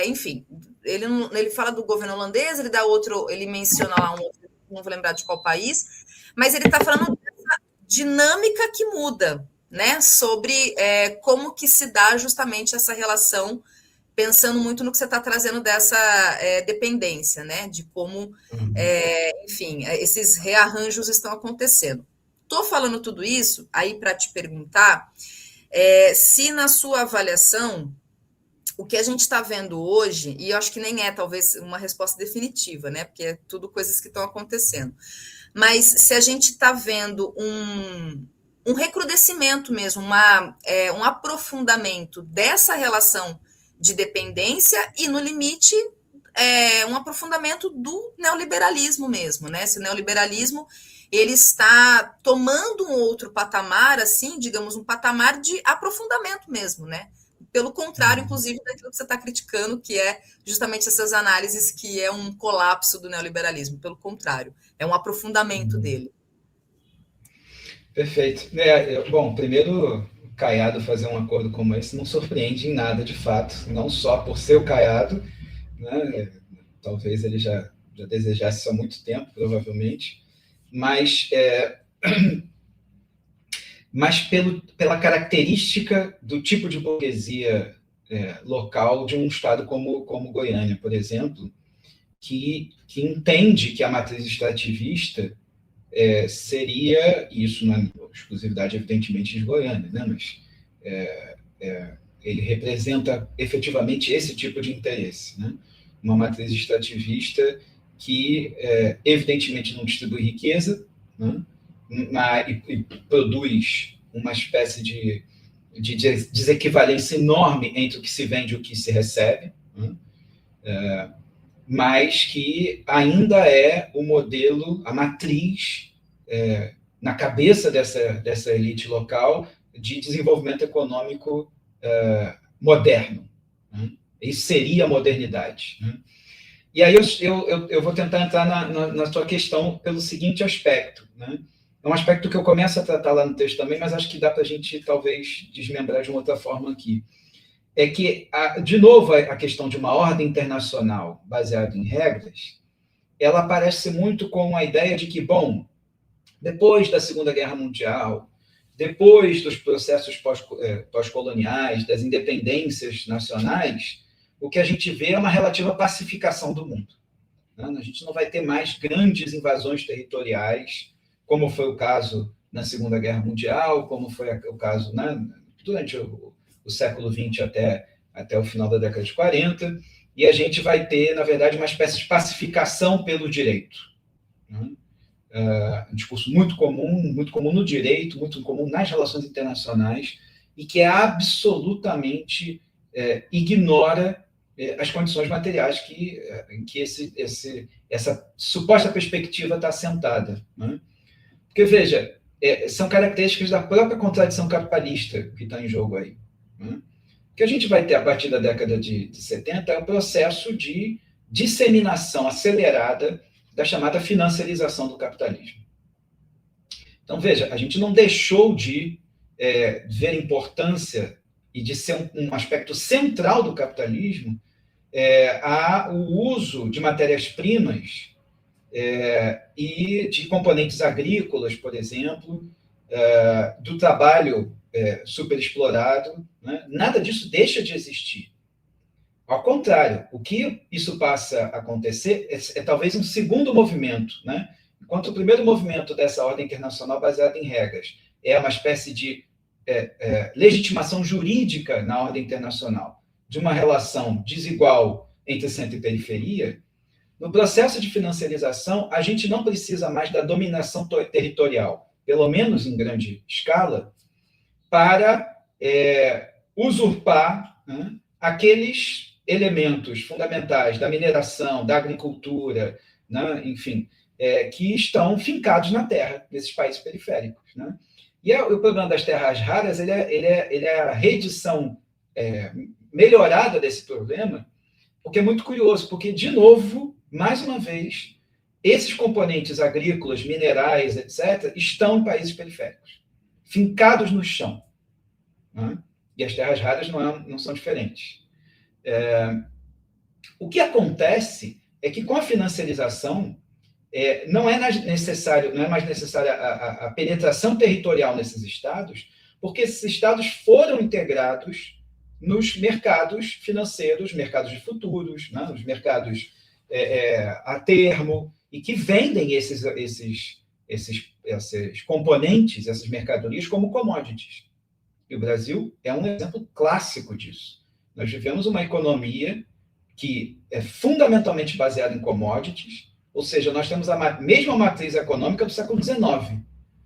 enfim, ele fala do governo holandês, ele dá outro, ele menciona lá um outro, não vou lembrar de qual país, mas ele está falando dessa dinâmica que muda, né, sobre como que se dá justamente essa relação, pensando muito no que você está trazendo dessa dependência, né, de como, enfim, esses rearranjos estão acontecendo. Estou falando tudo isso aí para te perguntar se na sua avaliação, o que a gente está vendo hoje, e eu acho que nem é talvez uma resposta definitiva, né? Porque é tudo coisas que estão acontecendo. Mas se a gente está vendo um recrudescimento mesmo, um aprofundamento dessa relação de dependência e, no limite, um aprofundamento do neoliberalismo mesmo, né? Se o neoliberalismo ele está tomando um outro patamar, assim, digamos, um patamar de aprofundamento mesmo, né? Pelo contrário, inclusive, daquilo que você está criticando, que é justamente essas análises que é um colapso do neoliberalismo. Pelo contrário, é um aprofundamento dele. Perfeito. Bom, primeiro, o Caiado fazer um acordo como esse não surpreende em nada, de fato, não só por ser o Caiado, né? Talvez ele já desejasse isso há muito tempo, provavelmente, mas pela característica do tipo de burguesia local de um estado como Goiânia, por exemplo, que entende que a matriz extrativista seria, isso não é exclusividade, evidentemente, de Goiânia, né? Mas ele representa efetivamente esse tipo de interesse, né? Uma matriz extrativista que, evidentemente, não distribui riqueza, né? E produz uma espécie de desequivalência enorme entre o que se vende e o que se recebe, né? Mas que ainda é o modelo, a matriz, na cabeça dessa elite local, de desenvolvimento econômico moderno, né? Isso seria a modernidade, né? E aí eu vou tentar entrar na sua questão pelo seguinte aspecto, né? É um aspecto que eu começo a tratar lá no texto também, mas acho que dá para a gente, talvez, desmembrar de uma outra forma aqui. É que, de novo, a questão de uma ordem internacional baseada em regras, ela aparece muito com a ideia de que, bom, depois da Segunda Guerra Mundial, depois dos processos pós-coloniais, das independências nacionais, o que a gente vê é uma relativa pacificação do mundo, né? A gente não vai ter mais grandes invasões territoriais, como foi o caso na Segunda Guerra Mundial, como foi o caso, né, durante o século XX até o final da década de 40, e a gente vai ter, na verdade, uma espécie de pacificação pelo direito, né? Um discurso muito comum no direito, muito comum nas relações internacionais, e que absolutamente ignora as condições materiais em que essa suposta perspectiva está assentada. Né? Porque, veja, são características da própria contradição capitalista que está em jogo aí. Né? O que a gente vai ter a partir da década de 70 é um processo de disseminação acelerada da chamada financiarização do capitalismo. Então, veja, a gente não deixou de ver importância e de ser um aspecto central do capitalismo o uso de matérias-primas e de componentes agrícolas, por exemplo, do trabalho superexplorado. Né? Nada disso deixa de existir. Ao contrário, o que isso passa a acontecer é talvez um segundo movimento. Né? Enquanto o primeiro movimento dessa ordem internacional baseada em regras é uma espécie de legitimação jurídica na ordem internacional de uma relação desigual entre centro e periferia, no processo de financiarização, a gente não precisa mais da dominação territorial, pelo menos em grande escala, para usurpar, né, aqueles elementos fundamentais da mineração, da agricultura, né, enfim, que estão fincados na terra, nesses países periféricos. Né? E o problema das terras raras ele é a reedição melhorada desse problema, porque é muito curioso, porque, de novo, mais uma vez, esses componentes agrícolas, minerais, etc., estão em países periféricos, fincados no chão. Né? E as terras raras não são diferentes. O que acontece é que, com a financiarização, não é mais necessária a penetração territorial nesses estados, porque esses estados foram integrados nos mercados financeiros, mercados de futuros, né? Os mercados a termo, e que vendem esses componentes, essas mercadorias, como commodities. E o Brasil é um exemplo clássico disso. Nós vivemos uma economia que é fundamentalmente baseada em commodities, ou seja, nós temos a mesma matriz econômica do século XIX,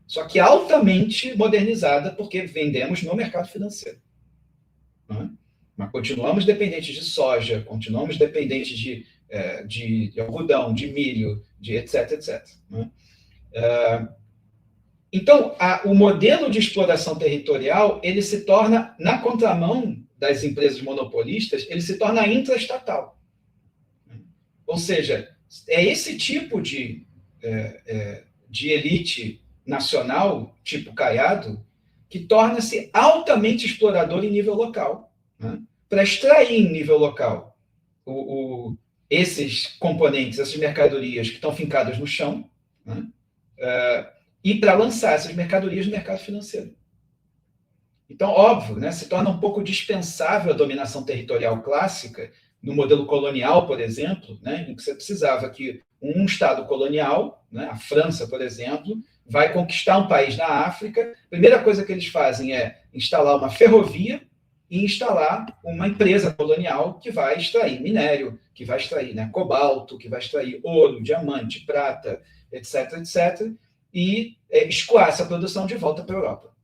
só que altamente modernizada, porque vendemos no mercado financeiro. Né? Mas continuamos dependentes de soja, continuamos dependentes de algodão, de milho, de etc, etc. Né? Então, o modelo de exploração territorial, ele se torna, na contramão das empresas monopolistas, ele se torna intraestatal. Ou seja, é esse tipo de elite nacional, tipo Caiado, que torna-se altamente explorador em nível local, né? Para extrair em nível local esses componentes, essas mercadorias que estão fincadas no chão, né? E para lançar essas mercadorias no mercado financeiro. Então, óbvio, né, se torna um pouco dispensável a dominação territorial clássica, no modelo colonial, por exemplo, né, em que você precisava que um Estado colonial, né, a França, por exemplo, vai conquistar um país na África, a primeira coisa que eles fazem é instalar uma ferrovia e instalar uma empresa colonial que vai extrair minério, que vai extrair, né, cobalto, que vai extrair ouro, diamante, prata, etc., etc., e escoar essa produção de volta para a Europa.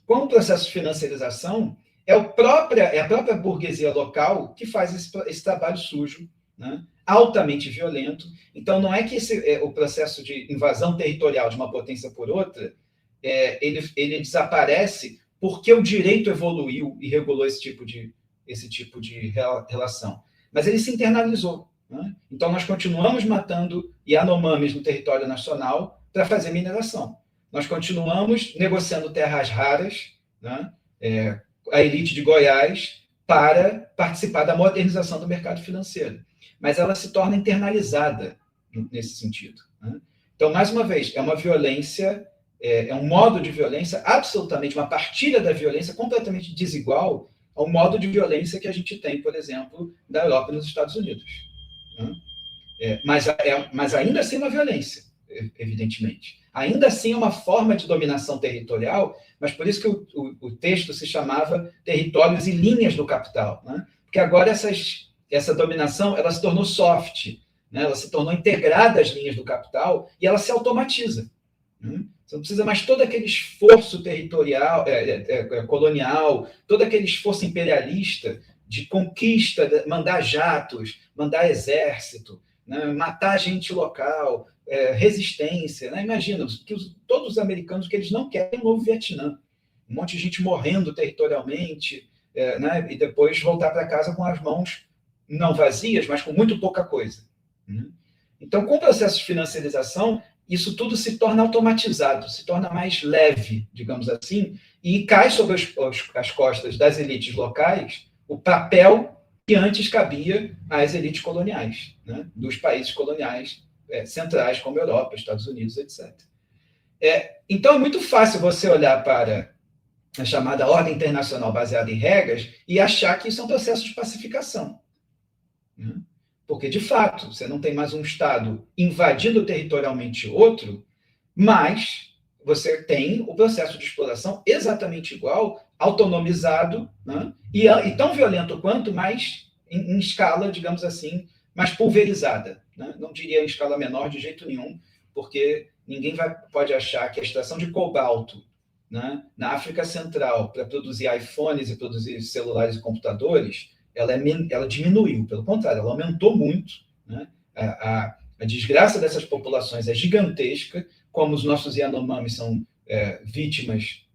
Com o processo de financiarização, é a própria burguesia local que faz esse trabalho sujo, né? Altamente violento. Então, não é que o processo de invasão territorial de uma potência por outra, ele desaparece porque o direito evoluiu e regulou esse tipo de relação. Mas ele se internalizou. Né? Então, nós continuamos matando Yanomamis no território nacional para fazer mineração. Nós continuamos negociando terras raras, né? A elite de Goiás, para participar da modernização do mercado financeiro. Mas ela se torna internalizada nesse sentido. Né? Então, mais uma vez, é uma violência, é um modo de violência absolutamente, uma partilha da violência completamente desigual ao modo de violência que a gente tem, por exemplo, na Europa e nos Estados Unidos. Né? Mas ainda assim é uma violência, evidentemente. Ainda assim é uma forma de dominação territorial, mas por isso que o texto se chamava Territórios e Linhas do Capital. Né? Porque agora essa dominação ela se tornou soft, né? Ela se tornou integrada às linhas do capital e ela se automatiza. Né? Você não precisa mais todo aquele esforço territorial, colonial, todo aquele esforço imperialista de conquista, mandar jatos, mandar exército, né, matar gente local, resistência. Né? Imagina, que todos os americanos que eles não querem um novo Vietnã. Um monte de gente morrendo territorialmente, né, e depois voltar para casa com as mãos não vazias, mas com muito pouca coisa. Né? Então, com o processo de financiarização, isso tudo se torna automatizado, se torna mais leve, digamos assim, e cai sobre as costas das elites locais o papel que antes cabia às elites coloniais, né, dos países coloniais centrais, como Europa, Estados Unidos, etc. Então, é muito fácil você olhar para a chamada ordem internacional baseada em regras e achar que isso é um processo de pacificação. Né? Porque, de fato, você não tem mais um Estado invadindo territorialmente outro, mas você tem o processo de exploração exatamente igual, autonomizado, né? e tão violento quanto, mas em escala, digamos assim, mais pulverizada. Né? Não diria em escala menor de jeito nenhum, porque ninguém pode achar que a extração de cobalto, né, na África Central para produzir iPhones e produzir celulares e computadores, ela diminuiu, pelo contrário, ela aumentou muito. Né? A desgraça dessas populações é gigantesca, como os nossos Yanomami são vítimas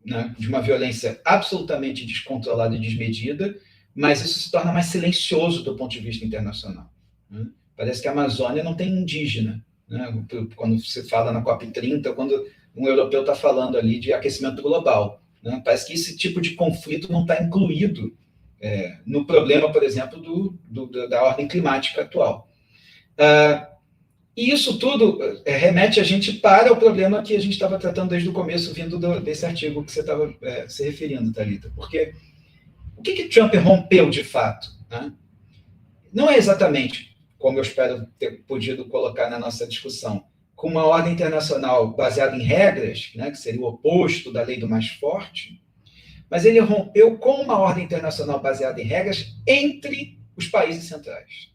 né, de uma violência absolutamente descontrolada e desmedida, mas isso se torna mais silencioso do ponto de vista internacional. Né? Parece que a Amazônia não tem indígena. Né? Quando se fala na COP30, quando um europeu está falando ali de aquecimento global. Né? Parece que esse tipo de conflito não está incluído no problema, por exemplo, da ordem climática atual. E isso tudo remete a gente para o problema que a gente estava tratando desde o começo, vindo desse artigo que você estava se referindo, Thalita. Porque o que Trump rompeu de fato? Né? Não é exatamente, como eu espero ter podido colocar na nossa discussão, com uma ordem internacional baseada em regras, né, que seria o oposto da lei do mais forte, mas ele rompeu com uma ordem internacional baseada em regras entre os países centrais.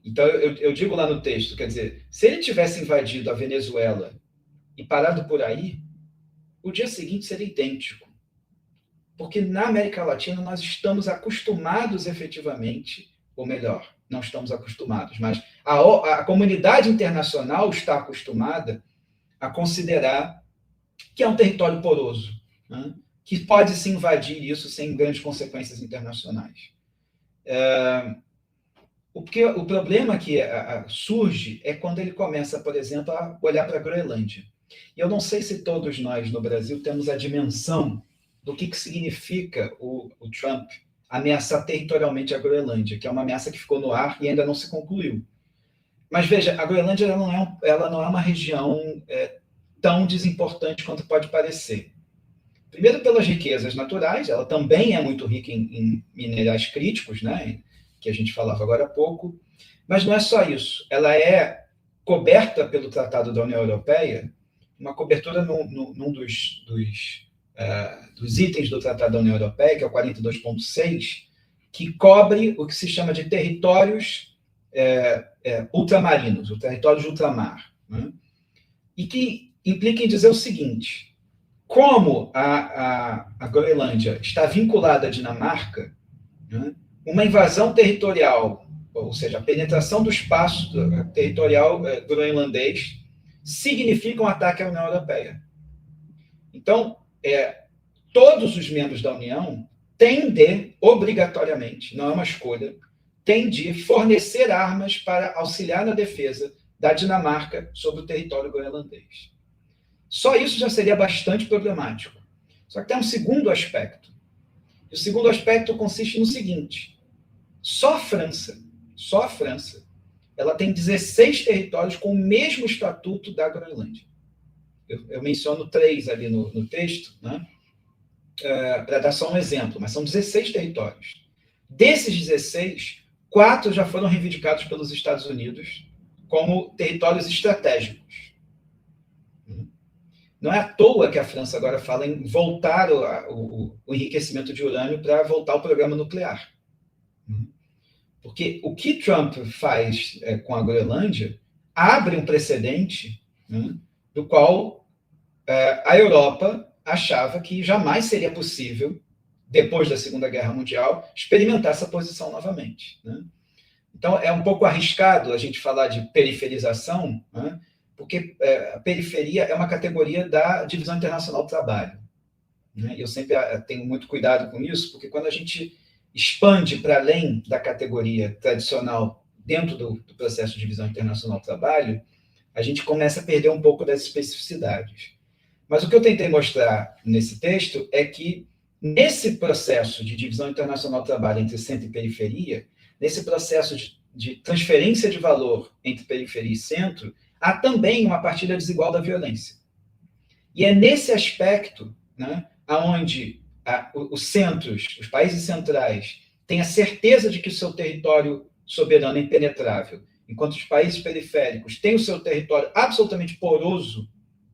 Então, eu digo lá no texto, quer dizer, se ele tivesse invadido a Venezuela e parado por aí, o dia seguinte seria idêntico. Porque na América Latina nós estamos acostumados efetivamente, ou melhor, não estamos acostumados, mas a comunidade internacional está acostumada a considerar que é um território poroso, né? Que pode se invadir isso sem grandes consequências internacionais. O problema que surge é quando ele começa, por exemplo, a olhar para a Groenlândia. E eu não sei se todos nós no Brasil temos a dimensão do que significa o Trump ameaçar territorialmente a Groenlândia, que é uma ameaça que ficou no ar e ainda não se concluiu. Mas veja, a Groenlândia ela não é uma região tão desimportante quanto pode parecer. Primeiro, pelas riquezas naturais, ela também é muito rica em minerais críticos, né, que a gente falava agora há pouco, mas não é só isso. Ela é coberta pelo Tratado da União Europeia, uma cobertura num dos itens do Tratado da União Europeia, que é o 42.6, que cobre o que se chama de territórios ultramarinos, o território de ultramar, né? E que implica em dizer o seguinte: como a Groenlândia está vinculada à Dinamarca, né, uma invasão territorial, ou seja, a penetração do espaço territorial groenlandês, significa um ataque à União Europeia. Então, todos os membros da União têm de, obrigatoriamente, não é uma escolha, têm de fornecer armas para auxiliar na defesa da Dinamarca sobre o território groenlandês. Só isso já seria bastante problemático. Só que tem um segundo aspecto. E o segundo aspecto consiste no seguinte: só a França, ela tem 16 territórios com o mesmo estatuto da Groenlândia. Eu menciono 3 ali no texto, né, para dar só um exemplo, mas são 16 territórios. Desses 16, 4 já foram reivindicados pelos Estados Unidos como territórios estratégicos. Não é à toa que a França agora fala em voltar o enriquecimento de urânio para voltar ao programa nuclear. Porque o que Trump faz com a Groenlândia abre um precedente, né, do qual a Europa achava que jamais seria possível depois da Segunda Guerra Mundial, experimentar essa posição novamente. Né? Então, é um pouco arriscado a gente falar de periferização, né? Porque a periferia é uma categoria da divisão internacional do trabalho. Né? Eu sempre tenho muito cuidado com isso, porque quando a gente expande para além da categoria tradicional dentro do processo de divisão internacional do trabalho, a gente começa a perder um pouco das especificidades. Mas o que eu tentei mostrar nesse texto é que, nesse processo de divisão internacional do trabalho entre centro e periferia, nesse processo de transferência de valor entre periferia e centro, há também uma partilha desigual da violência. E é nesse aspecto, né, onde os centros, os países centrais, têm a certeza de que o seu território soberano é impenetrável, enquanto os países periféricos têm o seu território absolutamente poroso,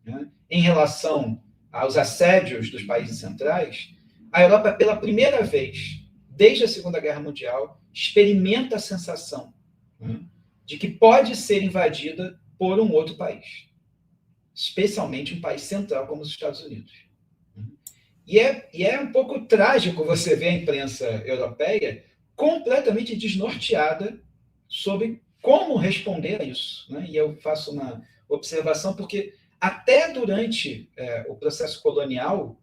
né, em relação aos assédios dos países centrais, a Europa, pela primeira vez, desde a Segunda Guerra Mundial, experimenta a sensação, né, de que pode ser invadida por um outro país, especialmente um país central como os Estados Unidos. E é um pouco trágico você ver a imprensa europeia completamente desnorteada sobre como responder a isso. Né? E eu faço uma observação, porque até durante o processo colonial,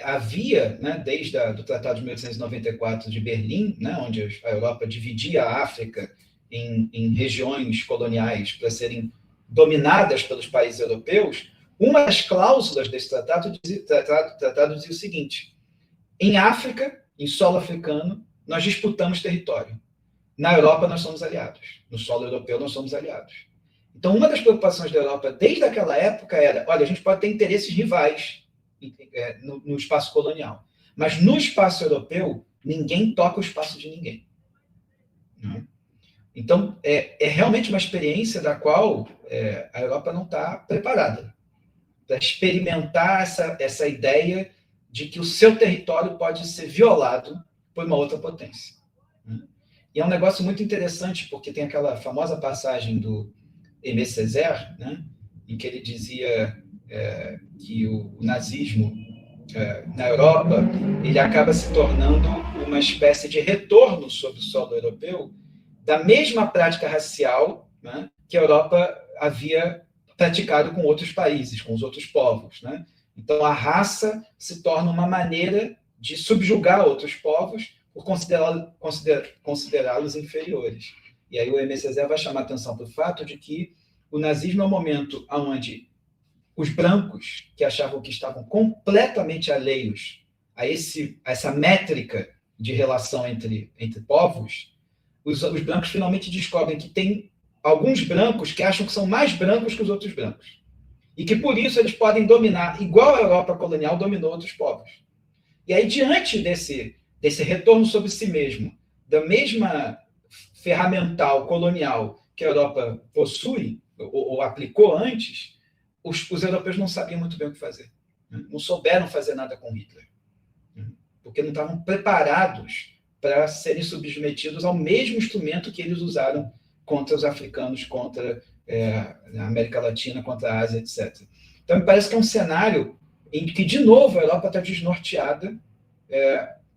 havia, né, desde o Tratado de 1894 de Berlim, né, onde a Europa dividia a África em regiões coloniais para serem dominadas pelos países europeus, uma das cláusulas desse tratado dizia o seguinte: em África, em solo africano, nós disputamos território. Na Europa, nós somos aliados. No solo europeu, nós somos aliados. Então, uma das preocupações da Europa desde aquela época era: olha, a gente pode ter interesses rivais no espaço colonial, mas no espaço europeu, ninguém toca o espaço de ninguém. Então, é realmente uma experiência da qual a Europa não está preparada para experimentar essa ideia de que o seu território pode ser violado por uma outra potência. E é um negócio muito interessante, porque tem aquela famosa passagem do Aimé Césaire, né, em que ele dizia que o nazismo na Europa ele acaba se tornando uma espécie de retorno sobre o solo europeu da mesma prática racial, né, que a Europa havia praticado com outros países, com os outros povos. Né? Então, a raça se torna uma maneira de subjugar outros povos por considerá-los inferiores. E aí o Aimé Césaire vai chamar a atenção para o fato de que o nazismo é um momento onde os brancos, que achavam que estavam completamente alheios a essa métrica de relação entre povos, os brancos finalmente descobrem que tem alguns brancos que acham que são mais brancos que os outros brancos. E que, por isso, eles podem dominar, igual a Europa colonial dominou outros povos. E aí, diante desse retorno sobre si mesmo, da mesma ferramental colonial que a Europa possui, ou aplicou antes, os europeus não sabiam muito bem o que fazer. Não souberam fazer nada com Hitler. Porque não estavam preparados para serem submetidos ao mesmo instrumento que eles usaram contra os africanos, contra a América Latina, contra a Ásia, etc. Então, me parece que é um cenário em que, de novo, a Europa está desnorteada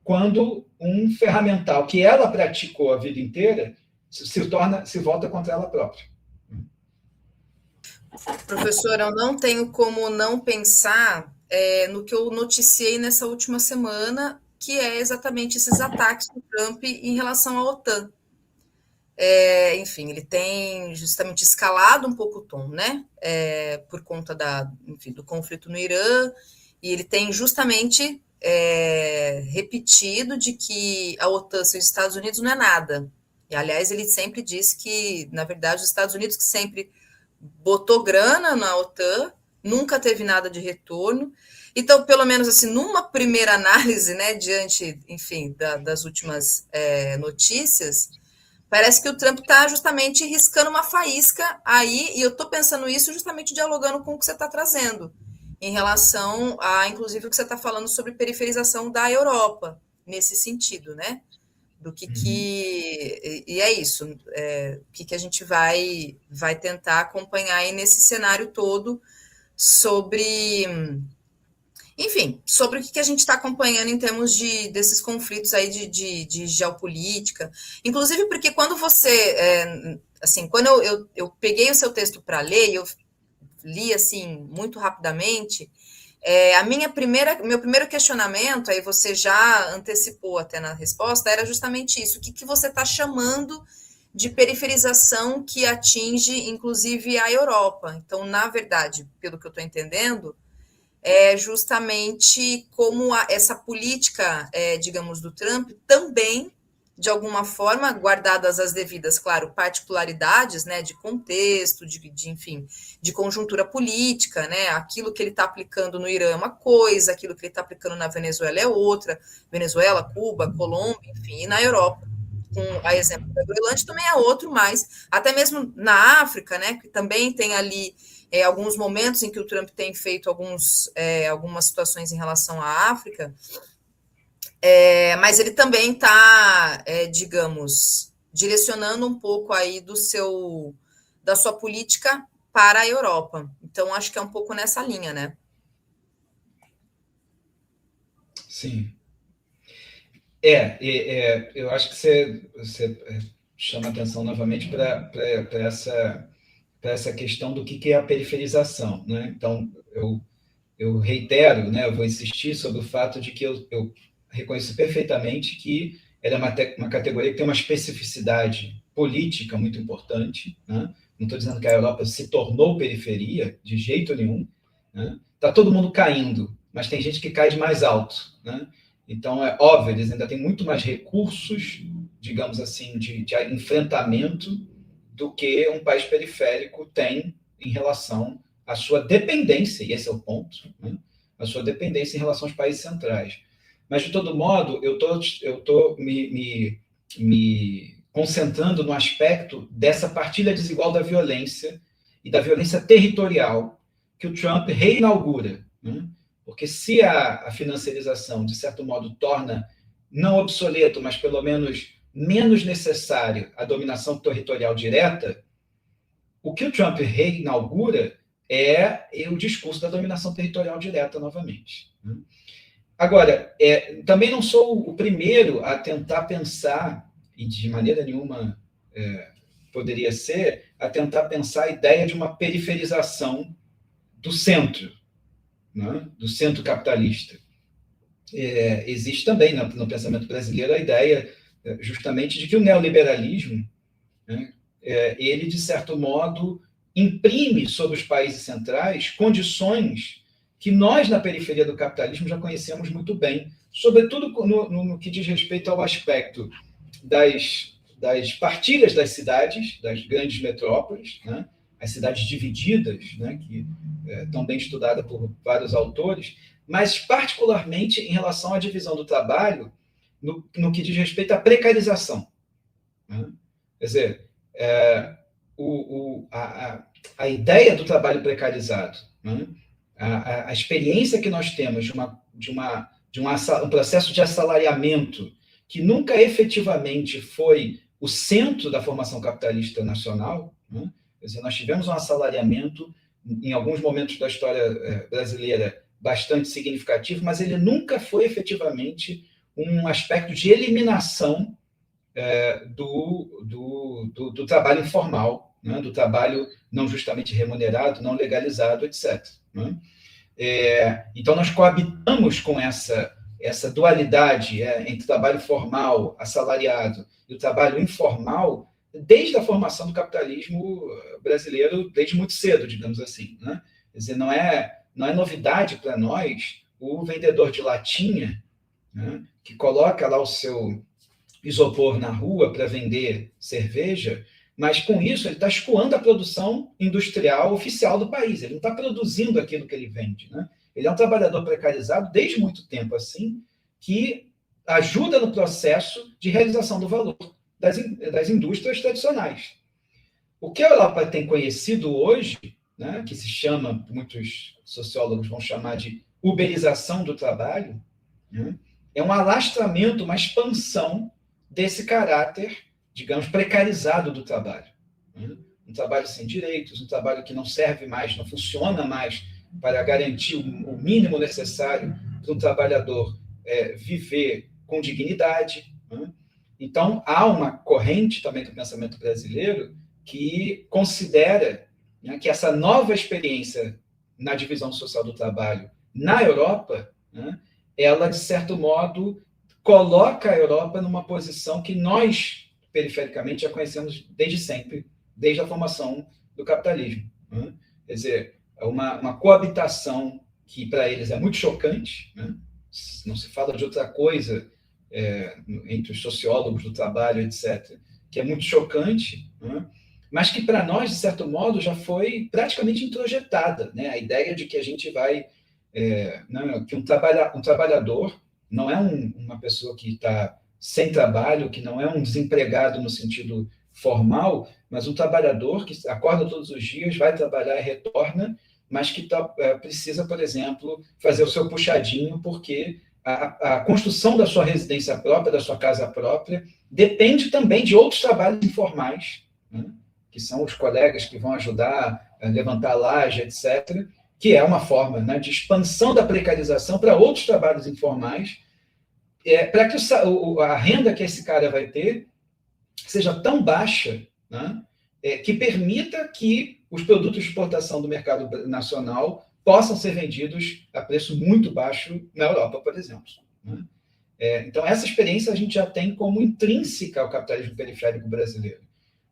quando um ferramental que ela praticou a vida inteira se volta contra ela própria. Professor, eu não tenho como não pensar no que eu noticiei nessa última semana, que é exatamente esses ataques do Trump em relação à OTAN. Enfim, ele tem justamente escalado um pouco o tom, né? Por conta do conflito no Irã, e ele tem justamente repetido de que a OTAN sem os Estados Unidos não é nada. E, aliás, ele sempre disse que, na verdade, os Estados Unidos que sempre botou grana na OTAN, nunca teve nada de retorno. Então, pelo menos assim, numa primeira análise, né, diante, enfim, das últimas notícias, parece que o Trump está justamente riscando uma faísca aí, e eu estou pensando isso justamente dialogando com o que você está trazendo, em relação a, inclusive, o que você está falando sobre periferização da Europa, nesse sentido, né? Do que e é isso, o que a gente vai tentar acompanhar aí nesse cenário todo sobre, Enfim, sobre o que a gente está acompanhando em termos desses conflitos aí de geopolítica. Inclusive porque quando você, assim, quando eu peguei o seu texto para ler, eu li assim muito rapidamente, meu primeiro questionamento, aí você já antecipou até na resposta, era justamente isso. O que você está chamando de periferização que atinge, inclusive, a Europa? Então, na verdade, pelo que eu estou entendendo, é justamente como essa política, digamos, do Trump também, de alguma forma, guardadas as devidas, claro, particularidades, né, de contexto, enfim, de conjuntura política, né, aquilo que ele está aplicando no Irã é uma coisa, aquilo que ele está aplicando na Venezuela é outra, Venezuela, Cuba, Colômbia, enfim, e na Europa, com a exemplo da Groenlândia também é outro, mas até mesmo na África, né, que também tem ali alguns momentos em que o Trump tem feito algumas situações em relação à África, mas ele também está, digamos, direcionando um pouco aí da sua política para a Europa. Então, acho que é um pouco nessa linha, né? Sim. Eu acho que você chama atenção novamente para essa questão do que é a periferização, né? Então, eu reitero, né, eu vou insistir sobre o fato de que eu reconheço perfeitamente que ela é uma categoria que tem uma especificidade política muito importante, né? Não estou dizendo que a Europa se tornou periferia, de jeito nenhum, né? Tá todo mundo caindo, mas tem gente que cai de mais alto, né? Então, é óbvio, eles ainda têm muito mais recursos, digamos assim, de enfrentamento do que um país periférico tem em relação à sua dependência, e esse é o ponto, né? A sua dependência em relação aos países centrais. Mas, de todo modo, eu tô me concentrando no aspecto dessa partilha desigual da violência e da violência territorial que o Trump reinaugura, né? Porque se a financiarização, de certo modo, torna não obsoleto, mas pelo menos menos necessário a dominação territorial direta, o que o Trump reinaugura é o discurso da dominação territorial direta novamente. Agora, também não sou o primeiro a tentar pensar, e de maneira nenhuma poderia ser, a tentar pensar a ideia de uma periferização do centro, né? Do centro capitalista. Existe também no pensamento brasileiro a ideia justamente de que o neoliberalismo, né, ele, de certo modo, imprime sobre os países centrais condições que nós, na periferia do capitalismo, já conhecemos muito bem, sobretudo no que diz respeito ao aspecto das partilhas das cidades, das grandes metrópoles, né, as cidades divididas, né, que estão bem estudadas por vários autores, mas particularmente em relação à divisão do trabalho no que diz respeito à precarização, né? Quer dizer, a ideia do trabalho precarizado, né? A experiência que nós temos de um processo de assalariamento que nunca efetivamente foi o centro da formação capitalista nacional, né? Quer dizer, nós tivemos um assalariamento em alguns momentos da história brasileira bastante significativo, mas ele nunca foi efetivamente um aspecto de eliminação do trabalho informal, né? Do trabalho não justamente remunerado, não legalizado, etc. Né? Então, nós coabitamos com essa dualidade entre trabalho formal, assalariado, e o trabalho informal desde a formação do capitalismo brasileiro, desde muito cedo, digamos assim, né? Quer dizer, não é novidade para nós o vendedor de latinha, né, que coloca lá o seu isopor na rua para vender cerveja, mas com isso ele está escoando a produção industrial oficial do país, ele não está produzindo aquilo que ele vende, né? Ele é um trabalhador precarizado desde muito tempo assim, que ajuda no processo de realização do valor das indústrias tradicionais. O que a Europa tem conhecido hoje, né, que se chama, muitos sociólogos vão chamar de uberização do trabalho, né, é um alastramento, uma expansão desse caráter, digamos, precarizado do trabalho. Né? Um trabalho sem direitos, um trabalho que não serve mais, não funciona mais para garantir o mínimo necessário para um trabalhador viver com dignidade. Né? Então, há uma corrente também do pensamento brasileiro que considera, né, que essa nova experiência na divisão social do trabalho na Europa, né, ela, de certo modo, coloca a Europa numa posição que nós, perifericamente, já conhecemos desde sempre, desde a formação do capitalismo. Né? Quer dizer, uma coabitação que para eles é muito chocante, né? Não se fala de outra coisa entre os sociólogos do trabalho, etc., que é muito chocante, né? Mas que para nós, de certo modo, já foi praticamente introjetada, né? A ideia de que a gente vai... né, que um trabalhador não é uma pessoa que está sem trabalho, que não é um desempregado no sentido formal, mas um trabalhador que acorda todos os dias, vai trabalhar e retorna, mas que precisa, por exemplo, fazer o seu puxadinho, porque a construção da sua residência própria, da sua casa própria, depende também de outros trabalhos informais, né? Que são os colegas que vão ajudar a levantar a laje, etc., que é uma forma, né, de expansão da precarização para outros trabalhos informais, para que a renda que esse cara vai ter seja tão baixa, né, que permita que os produtos de exportação do mercado nacional possam ser vendidos a preço muito baixo na Europa, por exemplo. Né? Então, essa experiência a gente já tem como intrínseca ao capitalismo periférico brasileiro.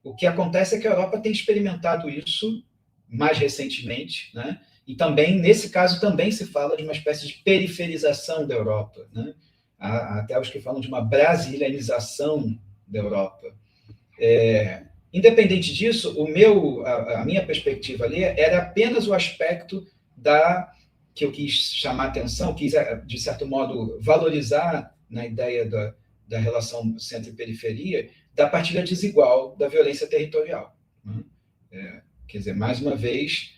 O que acontece é que a Europa tem experimentado isso mais recentemente, né? E também, nesse caso, também se fala de uma espécie de periferização da Europa, né? Há até os que falam de uma brasilianização da Europa. Independente disso, a minha perspectiva ali era apenas o aspecto que eu quis chamar a atenção, quis, de certo modo, valorizar na ideia da relação centro e periferia, da partilha desigual da violência territorial. Né? Quer dizer, mais uma vez,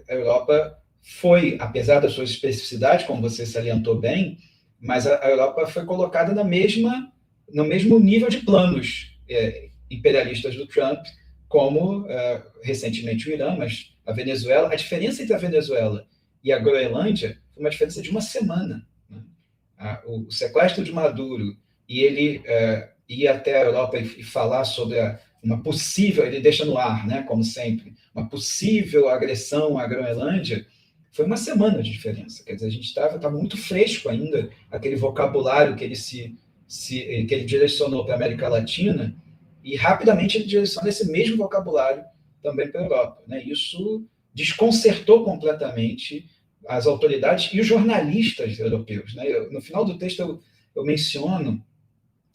a Europa foi, apesar das suas especificidades, como você salientou bem, mas a Europa foi colocada no mesmo nível de planos imperialistas do Trump, como recentemente o Irã, mas a Venezuela. A diferença entre a Venezuela e a Groenlândia foi uma diferença de uma semana. Né? O sequestro de Maduro e ele ir até a Europa e falar sobre uma possível, ele deixa no ar, né, como sempre, uma possível agressão à Groenlândia, foi uma semana de diferença. Quer dizer, a gente estava muito fresco ainda, aquele vocabulário que ele direcionou para a América Latina, e rapidamente ele direciona esse mesmo vocabulário também para a Europa. Né? Isso desconcertou completamente as autoridades e os jornalistas europeus. Né? No final do texto eu menciono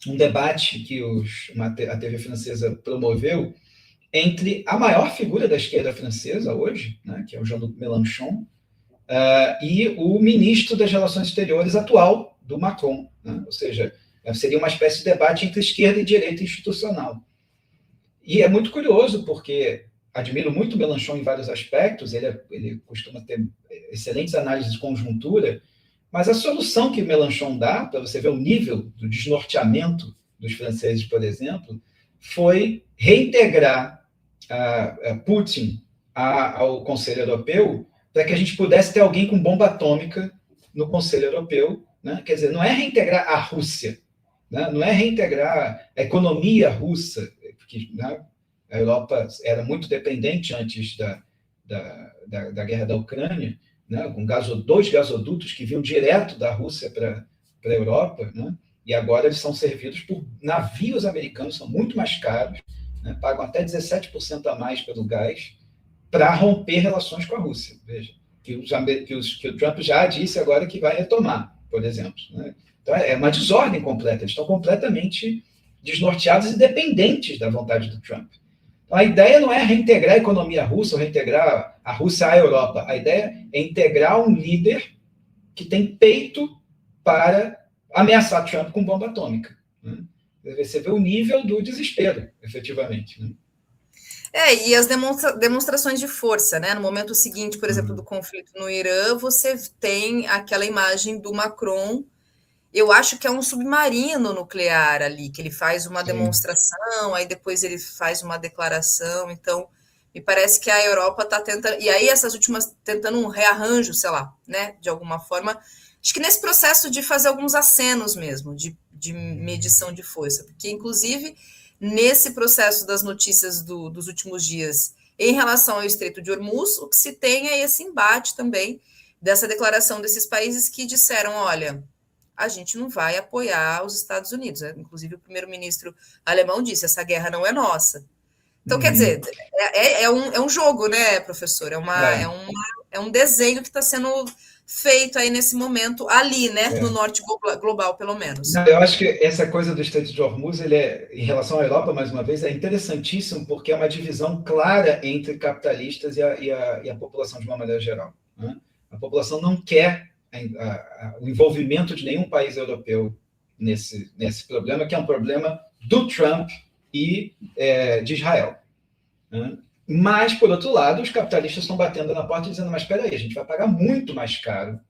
um debate que a TV francesa promoveu entre a maior figura da esquerda francesa hoje, né, que é o Jean-Luc Mélenchon, e o ministro das Relações Exteriores atual do Macron. Né? Ou seja, seria uma espécie de debate entre esquerda e direita institucional. E é muito curioso, porque admiro muito Mélenchon em vários aspectos, ele costuma ter excelentes análises de conjuntura, mas a solução que Mélenchon dá, para você ver o nível do desnorteamento dos franceses, por exemplo, foi reintegrar Putin ao Conselho Europeu para que a gente pudesse ter alguém com bomba atômica no Conselho Europeu. Né? Quer dizer, não é reintegrar a Rússia, né? Não é reintegrar a economia russa, porque, né, a Europa era muito dependente antes da guerra da Ucrânia, né, com dois gasodutos que vinham direto da Rússia para a Europa, né, e agora eles são servidos por navios americanos, são muito mais caros, né, pagam até 17% a mais pelo gás, para romper relações com a Rússia. Veja, que o Trump já disse agora que vai retomar, por exemplo. Né? Então, é uma desordem completa, eles estão completamente desnorteados e dependentes da vontade do Trump. A ideia não é reintegrar a economia russa ou reintegrar a Rússia à Europa. A ideia é integrar um líder que tem peito para ameaçar Trump com bomba atômica. Né? Você vê o nível do desespero, efetivamente. Né? E as demonstrações de força, né? No momento seguinte, por exemplo, do conflito no Irã, você tem aquela imagem do Macron. Eu acho que é um submarino nuclear ali, que ele faz uma demonstração, aí depois ele faz uma declaração. Então, Me parece que a Europa está tentando, e aí essas últimas tentando um rearranjo, sei lá, né, de alguma forma. Acho que nesse processo de fazer alguns acenos mesmo, de medição de força, porque inclusive nesse processo das notícias dos últimos dias em relação ao Estreito de Hormuz, o que se tem é esse embate também dessa declaração desses países que disseram, olha, a gente não vai apoiar os Estados Unidos. Inclusive o primeiro-ministro alemão disse, essa guerra não é nossa. Então, quer dizer, é um jogo, né, professor? É um desenho que está sendo feito aí nesse momento, ali, né, no norte global, pelo menos. Não, eu acho que essa coisa do Estreito de Hormuz, ele em relação à Europa, mais uma vez, é interessantíssimo, porque é uma divisão clara entre capitalistas e a população de uma maneira geral. Né? A população não quer o envolvimento de nenhum país europeu nesse problema, que é um problema do Trump e de Israel. Né? Mas, por outro lado, os capitalistas estão batendo na porta e dizendo, mas espera aí, a gente vai pagar muito mais caro,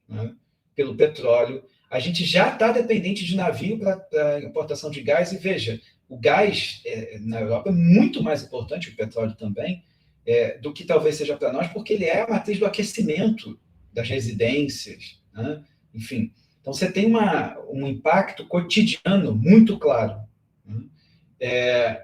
né, pelo petróleo, a gente já está dependente de navio para importação de gás, e veja, o gás na Europa é muito mais importante, o petróleo também, do que talvez seja para nós, porque ele é a matriz do aquecimento das residências, né? Enfim. Então, você tem um impacto cotidiano muito claro. Né?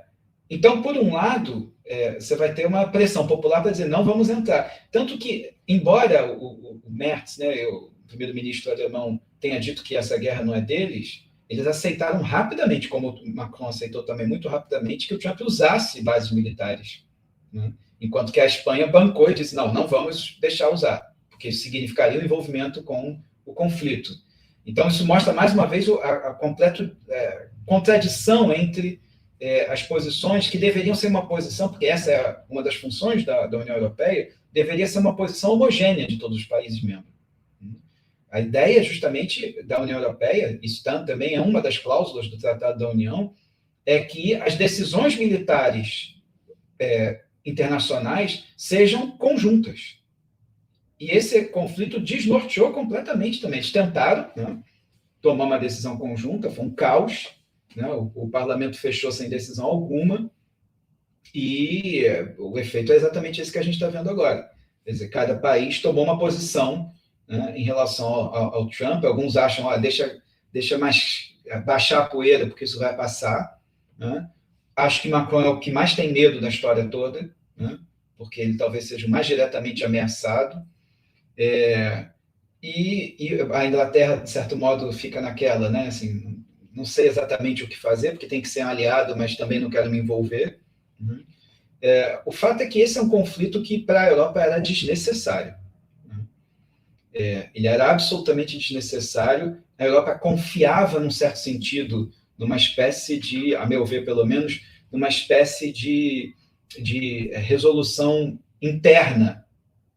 Então, por um lado, você vai ter uma pressão popular para dizer não vamos entrar. Tanto que, embora o Merz, né, o primeiro-ministro alemão, tenha dito que essa guerra não é deles, eles aceitaram rapidamente, como o Macron aceitou também muito rapidamente, que o Trump usasse bases militares. Né? Enquanto que a Espanha bancou e disse não vamos deixar usar, porque isso significaria o envolvimento com o conflito. Então, isso mostra, mais uma vez, a completa contradição entre as posições que deveriam ser uma posição, porque essa é uma das funções da União Europeia, deveria ser uma posição homogênea de todos os países membros. A ideia, justamente, da União Europeia, isso também é uma das cláusulas do Tratado da União, é que as decisões militares internacionais sejam conjuntas. E esse conflito desnorteou completamente também. Eles tentaram, né, tomar uma decisão conjunta, foi um caos, né? O parlamento fechou sem decisão alguma, e o efeito é exatamente esse que a gente está vendo agora. Quer dizer, cada país tomou uma posição, né, em relação ao Trump. Alguns acham, deixa mais baixar a poeira, porque isso vai passar. Né? Acho que Macron é o que mais tem medo da história toda, né? Porque ele talvez seja o mais diretamente ameaçado. E a Inglaterra, de certo modo, fica naquela, né? Assim, não sei exatamente o que fazer, porque tem que ser um aliado, mas também não quero me envolver. O fato é que esse é um conflito que, para a Europa, era desnecessário. Ele era absolutamente desnecessário. A Europa confiava, num certo sentido, numa espécie de, a meu ver, pelo menos, numa espécie de resolução interna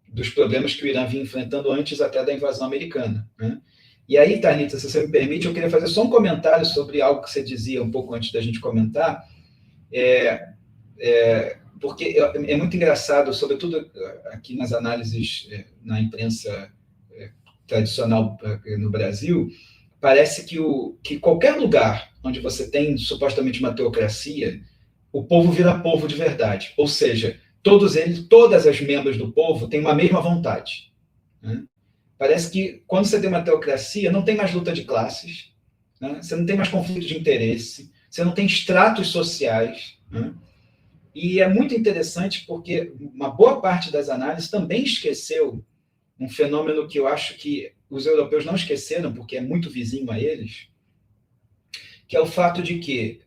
dos problemas que o Irã vinha enfrentando antes até da invasão americana. Né? E aí, Thalita, se você me permite, eu queria fazer só um comentário sobre algo que você dizia um pouco antes da gente comentar, porque é muito engraçado, sobretudo aqui nas análises na imprensa tradicional no Brasil, parece que qualquer lugar onde você tem supostamente uma teocracia, o povo vira povo de verdade. Ou seja, todas as membros do povo têm uma mesma vontade. Né? Parece que quando você tem uma teocracia, não tem mais luta de classes, né? Você não tem mais conflito de interesse, você não tem estratos sociais. Né? E é muito interessante porque uma boa parte das análises também esqueceu um fenômeno que eu acho que os europeus não esqueceram, porque é muito vizinho a eles, que é o fato de que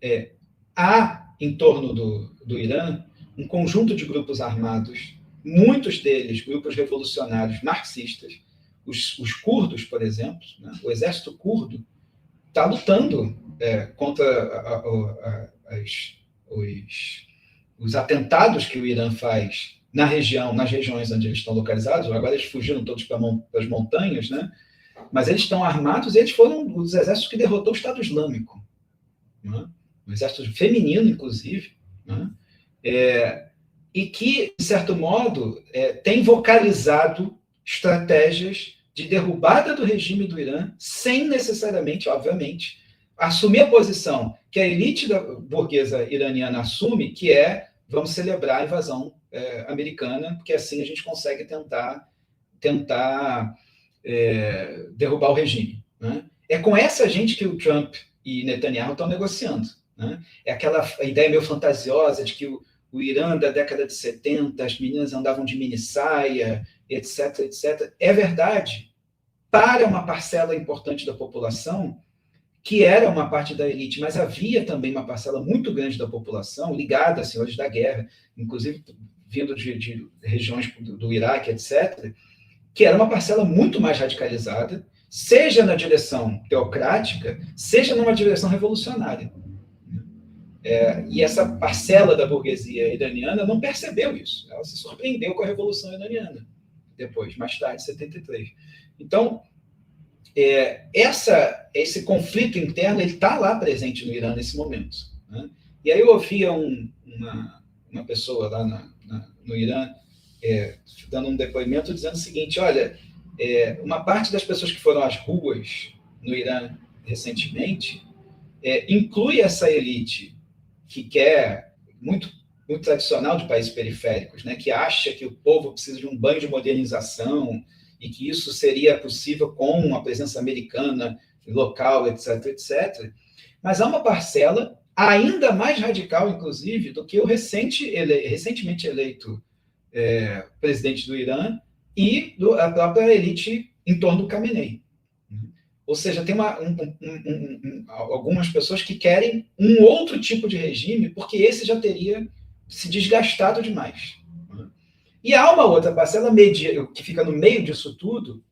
há, em torno do Irã, um conjunto de grupos armados, muitos deles grupos revolucionários marxistas, os curdos, por exemplo, né? O exército curdo está lutando contra os atentados que o Irã faz nas regiões onde eles estão localizados. Agora eles fugiram todos para as montanhas, né? Mas eles estão armados e eles foram os exércitos que derrotou o Estado Islâmico. Né? Um exército feminino, inclusive, né? E que, de certo modo, tem vocalizado estratégias de derrubada do regime do Irã, sem necessariamente, obviamente, assumir a posição que a elite burguesa iraniana assume, que é vamos celebrar a invasão americana, porque assim a gente consegue tentar derrubar o regime. Né? É com essa gente que o Trump e Netanyahu estão negociando. Né? É aquela ideia meio fantasiosa de que o Irã da década de 70, as meninas andavam de mini saia, etc, etc. É verdade para uma parcela importante da população, que era uma parte da elite, mas havia também uma parcela muito grande da população ligada a senhores da guerra, inclusive vindo de regiões do Iraque, etc., que era uma parcela muito mais radicalizada, seja na direção teocrática, seja numa direção revolucionária. E essa parcela da burguesia iraniana não percebeu isso. Ela se surpreendeu com a Revolução Iraniana, depois, mais tarde, em 73. Então, esse conflito interno está lá presente no Irã nesse momento. Né? E aí eu ouvia uma pessoa lá no Irã dando um depoimento dizendo o seguinte: olha, uma parte das pessoas que foram às ruas no Irã recentemente inclui essa elite que quer, muito, muito tradicional de países periféricos, né, que acha que o povo precisa de um banho de modernização e que isso seria possível com a presença americana local, etc, etc. Mas há uma parcela ainda mais radical, inclusive, do que o recentemente eleito presidente do Irã e a própria elite em torno do Khamenei. Ou seja, tem algumas pessoas que querem um outro tipo de regime, porque esse já teria se desgastado demais. E há uma outra parcela que fica no meio disso tudo,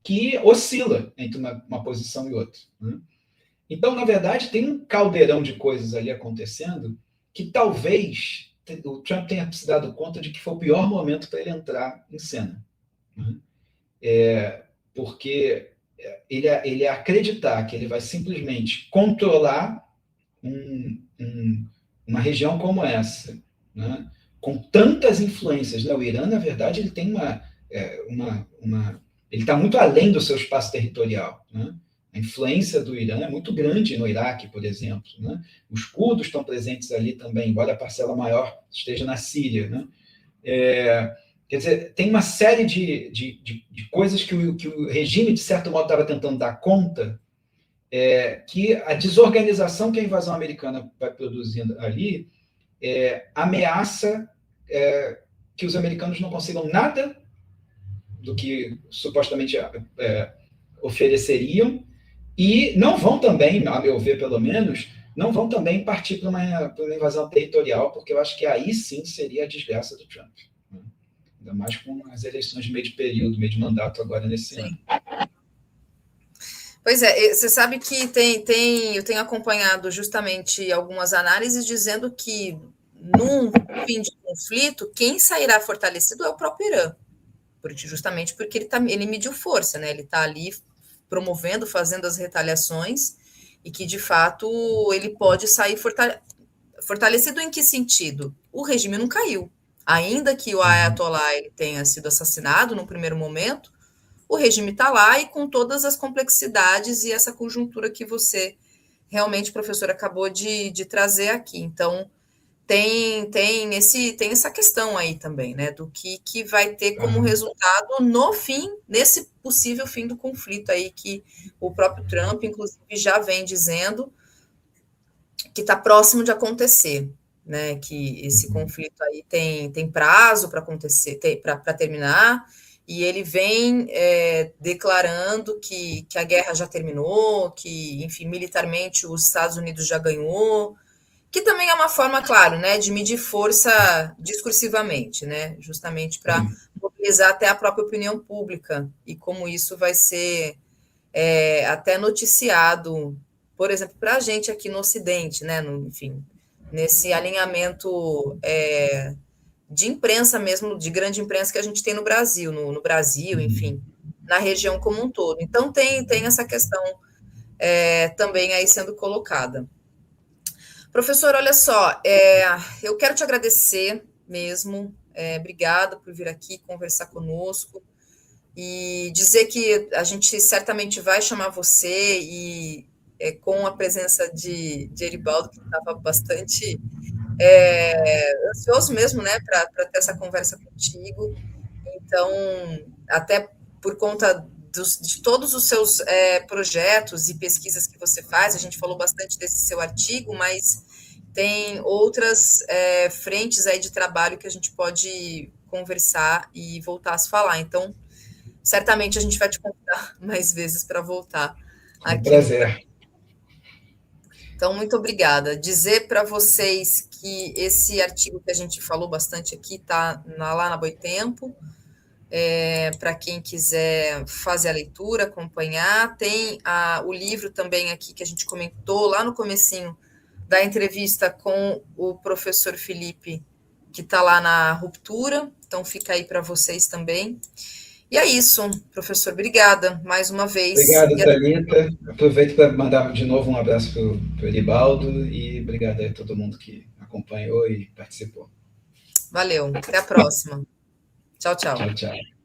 que oscila entre uma posição e outra. Então, na verdade, tem um caldeirão de coisas ali acontecendo que talvez o Trump tenha se dado conta de que foi o pior momento para ele entrar em cena. Porque ele acreditar que ele vai simplesmente controlar uma região como essa, né? Com tantas influências. Né? O Irã, na verdade, ele tem ele está muito além do seu espaço territorial. Né? A influência do Irã é muito grande no Iraque, por exemplo. Né? Os curdos estão presentes ali também, embora a parcela maior esteja na Síria. Né? Quer dizer, tem uma série de coisas que o regime, de certo modo, estava tentando dar conta, que a desorganização que a invasão americana vai produzindo ali ameaça que os americanos não consigam nada do que supostamente ofereceriam e não vão também, a meu ver pelo menos, não vão também partir para uma invasão territorial, porque eu acho que aí sim seria a desgraça do Trump. Ainda mais com as eleições de meio de período, meio de mandato agora nesse ano. Pois você sabe que eu tenho acompanhado justamente algumas análises dizendo que num fim de conflito, quem sairá fortalecido é o próprio Irã, justamente porque ele mediu força, né? Ele está ali promovendo, fazendo as retaliações, e que, de fato, ele pode sair fortalecido em que sentido? O regime não caiu. Ainda que o Ayatollah tenha sido assassinado no primeiro momento, o regime está lá e com todas as complexidades e essa conjuntura que você realmente, professor, acabou de trazer aqui. Então, tem essa questão aí também, né, do que vai ter como resultado no fim, nesse possível fim do conflito aí, que o próprio Trump, inclusive, já vem dizendo que está próximo de acontecer, né, que esse conflito aí tem prazo para acontecer, para terminar, e ele vem declarando que a guerra já terminou, que, enfim, militarmente os Estados Unidos já ganhou, que também é uma forma, claro, né, de medir força discursivamente, né, justamente para mobilizar até a própria opinião pública, e como isso vai ser até noticiado, por exemplo, para a gente aqui no Ocidente, né, enfim, nesse alinhamento de imprensa mesmo, de grande imprensa que a gente tem no Brasil, no Brasil, enfim, na região como um todo. Então, tem essa questão também aí sendo colocada. Professor, olha só, eu quero te agradecer mesmo, obrigada por vir aqui conversar conosco e dizer que a gente certamente vai chamar você e com a presença de Eribaldo, que estava bastante Ansioso mesmo, né, para ter essa conversa contigo. Então, até por conta de todos os seus projetos e pesquisas que você faz, a gente falou bastante desse seu artigo, mas tem outras frentes aí de trabalho que a gente pode conversar e voltar a se falar. Então, certamente a gente vai te convidar mais vezes para voltar Com aqui no. prazer. Então, muito obrigada. Dizer para vocês que esse artigo que a gente falou bastante aqui está lá na Boitempo, para quem quiser fazer a leitura, acompanhar. Tem o livro também aqui que a gente comentou lá no comecinho da entrevista com o professor Felipe, que está lá na Ruptura, então fica aí para vocês também. E é isso, professor, obrigada mais uma vez. Obrigado, Thalita. Aproveito para mandar de novo um abraço para o Eribaldo e obrigado a todo mundo que acompanhou e participou. Valeu, até a próxima. Tchau, tchau. Tchau, tchau.